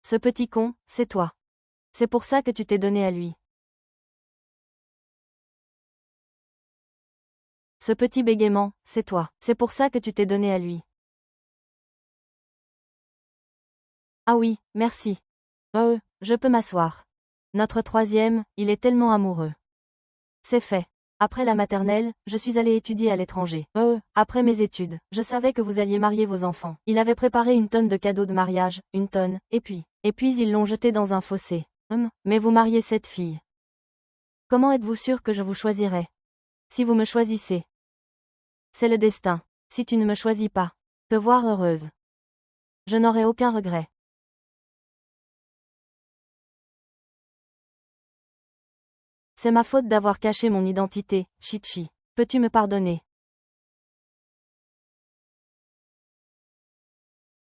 Ce petit con, c'est toi. C'est pour ça que tu t'es donné à lui. Ce petit bégaiement, c'est toi. C'est pour ça que tu t'es donné à lui. Ah oui, merci. Je peux m'asseoir. Notre troisième, il est tellement amoureux. C'est fait. Après la maternelle, je suis allée étudier à l'étranger. Après mes études, je savais que vous alliez marier vos enfants. Il avait préparé une tonne de cadeaux de mariage, une tonne, et puis ils l'ont jeté dans un fossé. Mais vous mariez cette fille. Comment êtes-vous sûr que je vous choisirai? Si vous me choisissez. C'est le destin. Si tu ne me choisis pas. Te voir heureuse. Je n'aurai aucun regret. C'est ma faute d'avoir caché mon identité, Chichi. Peux-tu me pardonner?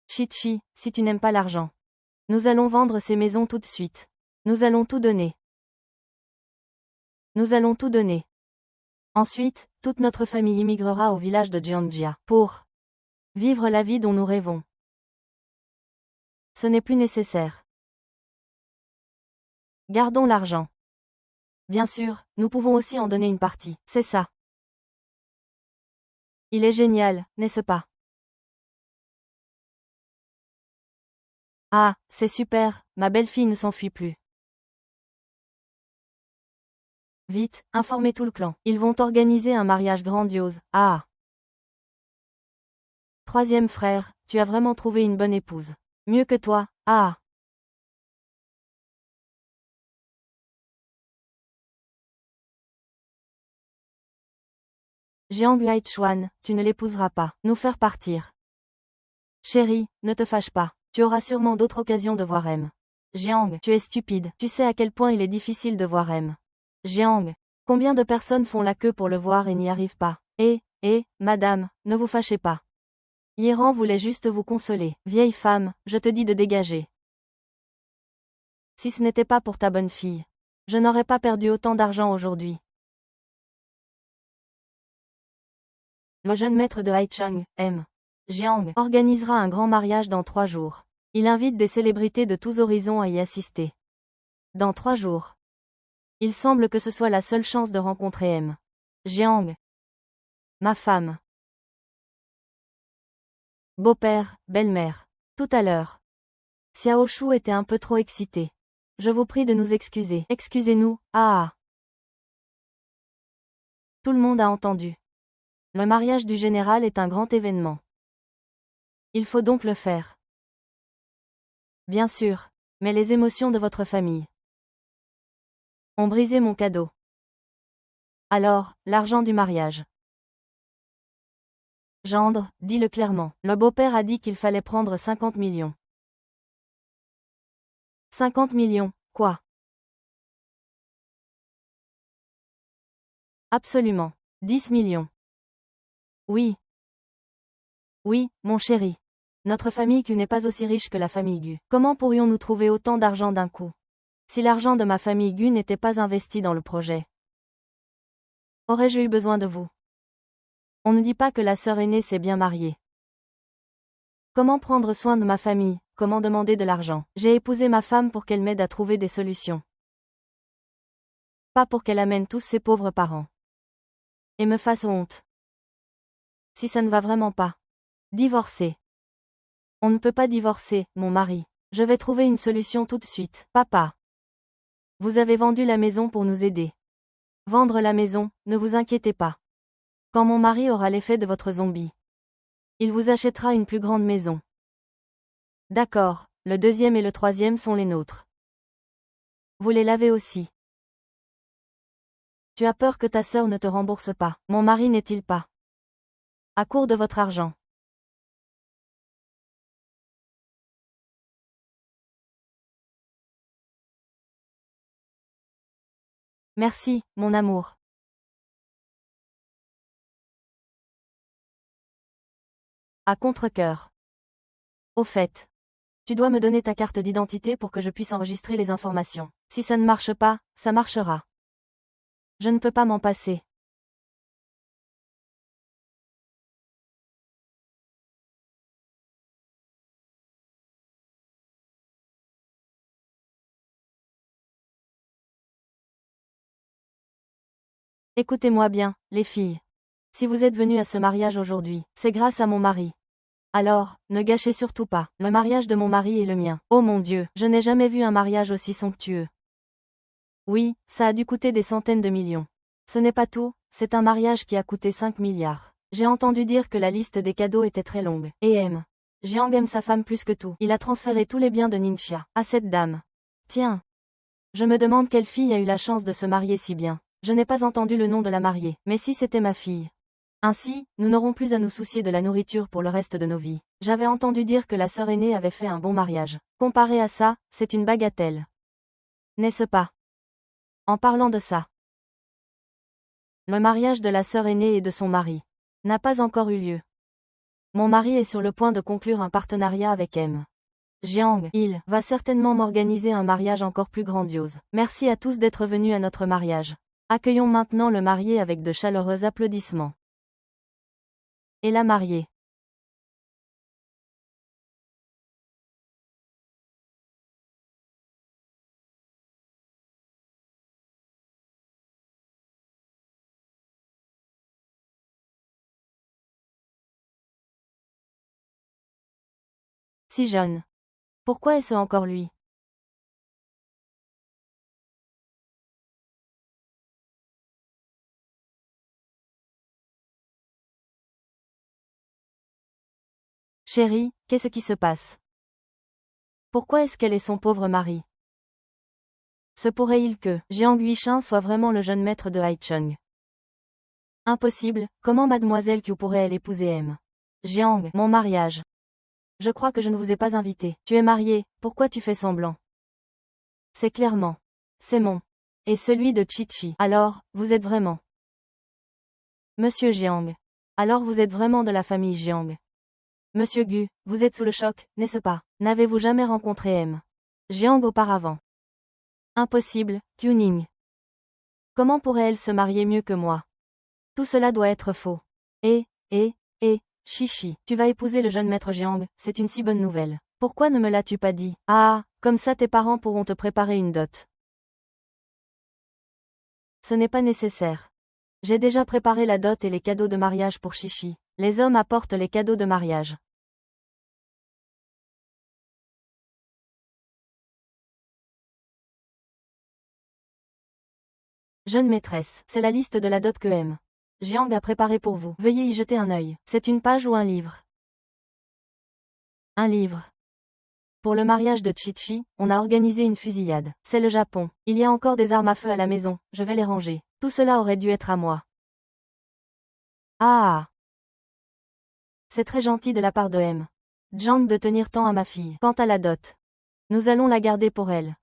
Chichi, si tu n'aimes pas l'argent. Nous allons vendre ces maisons tout de suite. Nous allons tout donner. Nous allons tout donner. Ensuite, toute notre famille immigrera au village de Giangia pour vivre la vie dont nous rêvons. Ce n'est plus nécessaire. Gardons l'argent. Bien sûr, nous pouvons aussi en donner une partie, c'est ça. Il est génial, n'est-ce pas? Ah, c'est super, ma belle-fille ne s'enfuit plus. Vite, informez tout le clan. Ils vont organiser un mariage grandiose. Ah. Troisième frère, tu as vraiment trouvé une bonne épouse. Mieux que toi, ah. Jiang Huaichuan, tu ne l'épouseras pas. Nous faire partir. Chérie, ne te fâche pas. Tu auras sûrement d'autres occasions de voir M. Jiang, tu es stupide. Tu sais à quel point il est difficile de voir M. Jiang. Combien de personnes font la queue pour le voir et n'y arrivent pas? Madame, ne vous fâchez pas. Yiran voulait juste vous consoler. Vieille femme, je te dis de dégager. Si ce n'était pas pour ta bonne fille, je n'aurais pas perdu autant d'argent aujourd'hui. Le jeune maître de Haichang, M. Jiang, organisera un grand mariage dans 3 jours. Il invite des célébrités de tous horizons à y assister. Dans 3 jours. Il semble que ce soit la seule chance de rencontrer M. Jiang. Ma femme. Beau-père, belle-mère. Tout à l'heure. Xiao Shu était un peu trop excité. Je vous prie de nous excuser. Excusez-nous, ah. Tout le monde a entendu. Le mariage du général est un grand événement. Il faut donc le faire. Bien sûr, mais les émotions de votre famille ont brisé mon cadeau. Alors, l'argent du mariage. Gendre, dis-le clairement. Le beau-père a dit qu'il fallait prendre 50 millions. 50 millions, quoi? Absolument. 10 millions. Oui. Oui, mon chéri. Notre famille Q n'est pas aussi riche que la famille Gu. Comment pourrions-nous trouver autant d'argent d'un coup? Si l'argent de ma famille Gu n'était pas investi dans le projet, aurais-je eu besoin de vous? On ne dit pas que la sœur aînée s'est bien mariée. Comment prendre soin de ma famille? Comment demander de l'argent? J'ai épousé ma femme pour qu'elle m'aide à trouver des solutions. Pas pour qu'elle amène tous ses pauvres parents. Et me fasse honte. Si ça ne va vraiment pas. Divorcer. On ne peut pas divorcer, mon mari. Je vais trouver une solution tout de suite. Papa. Vous avez vendu la maison pour nous aider. Vendre la maison, ne vous inquiétez pas. Quand mon mari aura l'effet de votre zombie, il vous achètera une plus grande maison. D'accord, le deuxième et le troisième sont les nôtres. Vous les lavez aussi. Tu as peur que ta sœur ne te rembourse pas. Mon mari n'est-il pas à court de votre argent? Merci, mon amour. À contre-cœur. Au fait, tu dois me donner ta carte d'identité pour que je puisse enregistrer les informations. Si ça ne marche pas, ça marchera. Je ne peux pas m'en passer. Écoutez-moi bien, les filles. Si vous êtes venues à ce mariage aujourd'hui, c'est grâce à mon mari. Alors, ne gâchez surtout pas le mariage de mon mari et le mien. Oh mon Dieu, je n'ai jamais vu un mariage aussi somptueux. Oui, ça a dû coûter des centaines de millions. Ce n'est pas tout, c'est un mariage qui a coûté 5 milliards. J'ai entendu dire que la liste des cadeaux était très longue. Et Jiang aime sa femme plus que tout. Il a transféré tous les biens de Ningxia à cette dame. Tiens. Je me demande quelle fille a eu la chance de se marier si bien. Je n'ai pas entendu le nom de la mariée, mais si c'était ma fille. Ainsi, nous n'aurons plus à nous soucier de la nourriture pour le reste de nos vies. J'avais entendu dire que la sœur aînée avait fait un bon mariage. Comparé à ça, c'est une bagatelle. N'est-ce pas? En parlant de ça, le mariage de la sœur aînée et de son mari n'a pas encore eu lieu. Mon mari est sur le point de conclure un partenariat avec Jiang. Il va certainement m'organiser un mariage encore plus grandiose. Merci à tous d'être venus à notre mariage. Accueillons maintenant le marié avec de chaleureux applaudissements. Et la mariée. Si jeune. Pourquoi est-ce encore lui? Chérie, qu'est-ce qui se passe? Pourquoi est-ce qu'elle est son pauvre mari? Se pourrait-il que Jiang Yuishin soit vraiment le jeune maître de Haicheng? Impossible, comment mademoiselle Qiu pourrait-elle épouser Jiang, mon mariage? Je crois que je ne vous ai pas invité. Tu es marié, pourquoi tu fais semblant? C'est clairement. C'est mon. Et celui de Chi-Chi. Alors, vous êtes vraiment. Monsieur Jiang. Alors vous êtes vraiment de la famille Jiang. Monsieur Gu, vous êtes sous le choc, n'est-ce pas? N'avez-vous jamais rencontré Jiang auparavant? Impossible, Qiuning. Comment pourrait-elle se marier mieux que moi? Tout cela doit être faux. Et, Chichi, tu vas épouser le jeune maître Jiang, c'est une si bonne nouvelle. Pourquoi ne me l'as-tu pas dit? Ah, comme ça tes parents pourront te préparer une dot. Ce n'est pas nécessaire. J'ai déjà préparé la dot et les cadeaux de mariage pour Chichi. Les hommes apportent les cadeaux de mariage. Jeune maîtresse, c'est la liste de la dot que Jiang a préparée pour vous. Veuillez y jeter un œil. C'est une page ou un livre? Un livre. Pour le mariage de Chi-Chi, on a organisé une fusillade. C'est le Japon. Il y a encore des armes à feu à la maison, je vais les ranger. Tout cela aurait dû être à moi. Ah! C'est très gentil de la part de Jiang de tenir tant à ma fille. Quant à la dot, nous allons la garder pour elle.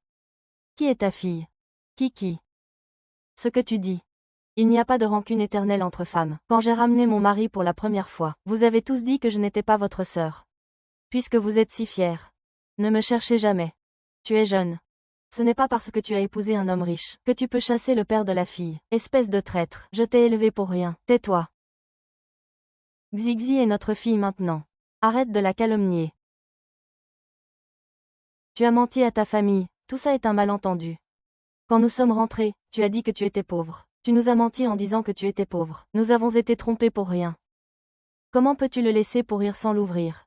Qui est ta fille? Kiki. Ce que tu dis. Il n'y a pas de rancune éternelle entre femmes. Quand j'ai ramené mon mari pour la première fois, vous avez tous dit que je n'étais pas votre sœur. Puisque vous êtes si fiers. Ne me cherchez jamais. Tu es jeune. Ce n'est pas parce que tu as épousé un homme riche que tu peux chasser le père de la fille. Espèce de traître, je t'ai élevé pour rien. Tais-toi. Xixi est notre fille maintenant. Arrête de la calomnier. Tu as menti à ta famille, tout ça est un malentendu. Quand nous sommes rentrés, tu as dit que tu étais pauvre. Tu nous as menti en disant que tu étais pauvre. Nous avons été trompés pour rien. Comment peux-tu le laisser pourrir sans l'ouvrir?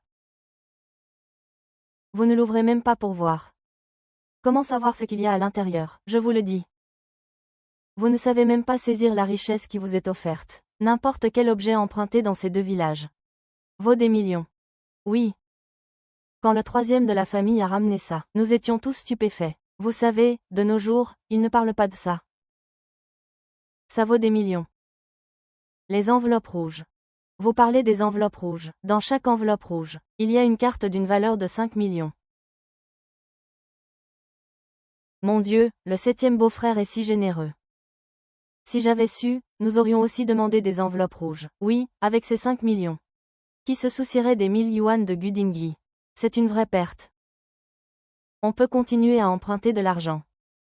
Vous ne l'ouvrez même pas pour voir. Comment savoir ce qu'il y a à l'intérieur? Je vous le dis. Vous ne savez même pas saisir la richesse qui vous est offerte. N'importe quel objet emprunté dans ces deux villages vaut des millions. Oui. Quand le troisième de la famille a ramené ça, nous étions tous stupéfaits. Vous savez, de nos jours, ils ne parlent pas de ça. Ça vaut des millions. Les enveloppes rouges. Vous parlez des enveloppes rouges. Dans chaque enveloppe rouge, il y a une carte d'une valeur de 5 millions. Mon Dieu, le 7e beau-frère est si généreux. Si j'avais su, nous aurions aussi demandé des enveloppes rouges. Oui, avec ces 5 millions. Qui se soucierait des 1000 yuan de Gudingyi? C'est une vraie perte. On peut continuer à emprunter de l'argent.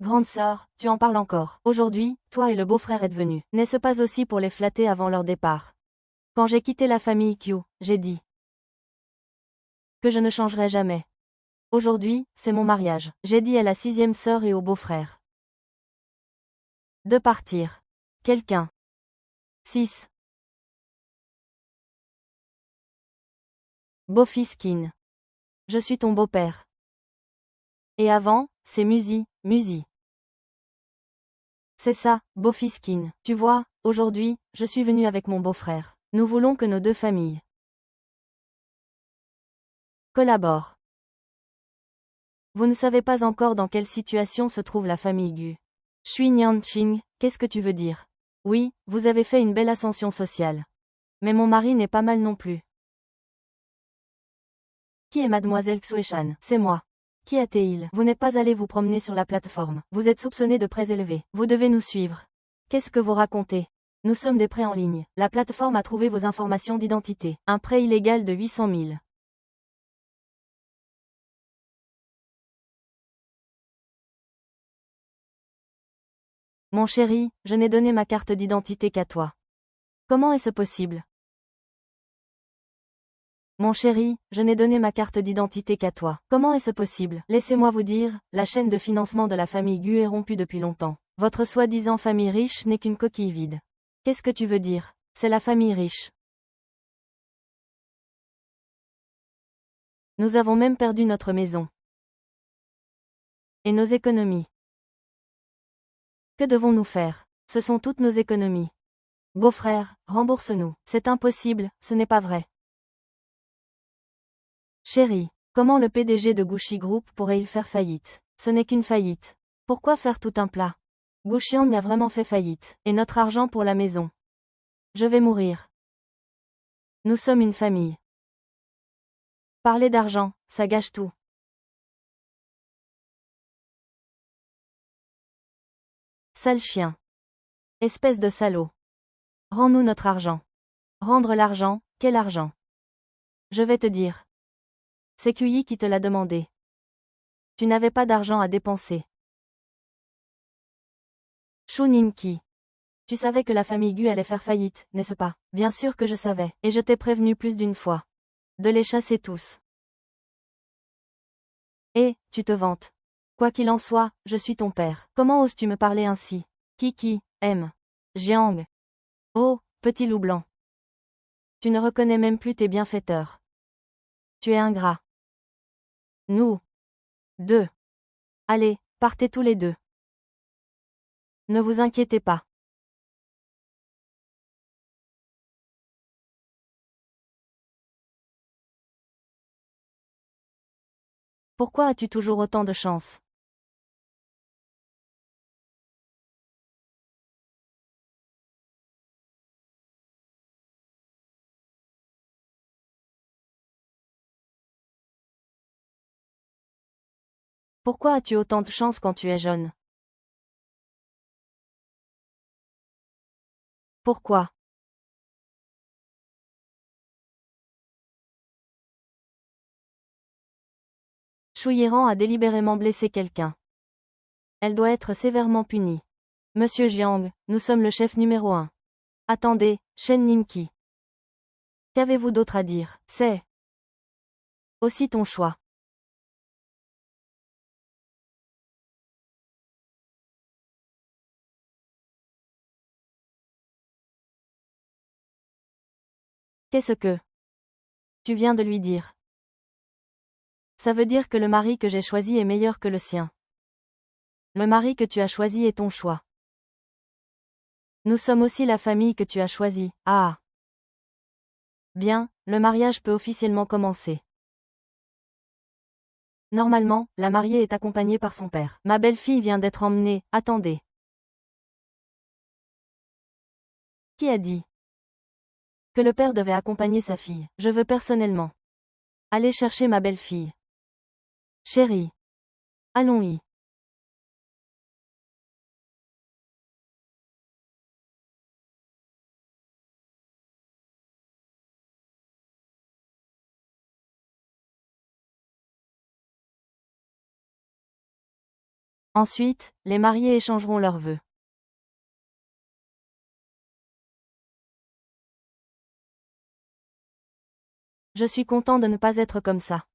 Grande sœur, tu en parles encore. Aujourd'hui, toi et le beau-frère êtes venus. N'est-ce pas aussi pour les flatter avant leur départ? Quand j'ai quitté la famille Q, j'ai dit que je ne changerai jamais. Aujourd'hui, c'est mon mariage. J'ai dit à la 6e sœur et au beau-frère de partir. Quelqu'un. 6. Beau-fils Kin. Je suis ton beau-père. Et avant, c'est Musi. C'est ça, beau-fils Kin. Tu vois, aujourd'hui, je suis venu avec mon beau-frère. Nous voulons que nos deux familles collaborent. Vous ne savez pas encore dans quelle situation se trouve la famille Gu. Shui Nianqing, qu'est-ce que tu veux dire? Oui, vous avez fait une belle ascension sociale. Mais mon mari n'est pas mal non plus. Qui est mademoiselle Xueshan? C'est moi. Qui a-t-il? Vous n'êtes pas allé vous promener sur la plateforme. Vous êtes soupçonné de prêts élevés. Vous devez nous suivre. Qu'est-ce que vous racontez? Nous sommes des prêts en ligne. La plateforme a trouvé vos informations d'identité. Un prêt illégal de 800 000. Mon chéri, je n'ai donné ma carte d'identité qu'à toi. Comment est-ce possible? Mon chéri, je n'ai donné ma carte d'identité qu'à toi. Comment est-ce possible? Laissez-moi vous dire, la chaîne de financement de la famille Gu est rompue depuis longtemps. Votre soi-disant famille riche n'est qu'une coquille vide. Qu'est-ce que tu veux dire? C'est la famille riche. Nous avons même perdu notre maison. Et nos économies. Que devons-nous faire? Ce sont toutes nos économies. Beau-frère, rembourse-nous. C'est impossible, ce n'est pas vrai. Chérie, comment le PDG de Gucci Group pourrait-il faire faillite? Ce n'est qu'une faillite. Pourquoi faire tout un plat? Guxiang a vraiment fait faillite. Et notre argent pour la maison? Je vais mourir. Nous sommes une famille. Parler d'argent, ça gâche tout. Sale chien. Espèce de salaud. Rends-nous notre argent. Rendre l'argent, quel argent? Je vais te dire. C'est Kuyi qui te l'a demandé. Tu n'avais pas d'argent à dépenser. Shu Ninki. Tu savais que la famille Gu allait faire faillite, n'est-ce pas? Bien sûr que je savais, et je t'ai prévenu plus d'une fois. De les chasser tous. Et, tu te vantes. Quoi qu'il en soit, je suis ton père. Comment oses-tu me parler ainsi? Kiki, M. Jiang. Oh, petit loup blanc. Tu ne reconnais même plus tes bienfaiteurs. Tu es ingrat. Nous. Deux. Allez, partez tous les deux. Ne vous inquiétez pas. Pourquoi as-tu toujours autant de chance? Pourquoi as-tu autant de chance quand tu es jeune? Pourquoi? Shu Yiran a délibérément blessé quelqu'un. Elle doit être sévèrement punie. Monsieur Jiang, nous sommes le chef numéro 1. Attendez, Shen Ninki. Qu'avez-vous d'autre à dire? C'est aussi ton choix. Qu'est-ce que tu viens de lui dire? Ça veut dire que le mari que j'ai choisi est meilleur que le sien. Le mari que tu as choisi est ton choix. Nous sommes aussi la famille que tu as choisie. Ah. Bien, le mariage peut officiellement commencer. Normalement, la mariée est accompagnée par son père. Ma belle-fille vient d'être emmenée, attendez. Qui a dit que le père devait accompagner sa fille? Je veux personnellement aller chercher ma belle-fille. Chérie. Allons-y. Ensuite, les mariés échangeront leurs vœux. Je suis content de ne pas être comme ça.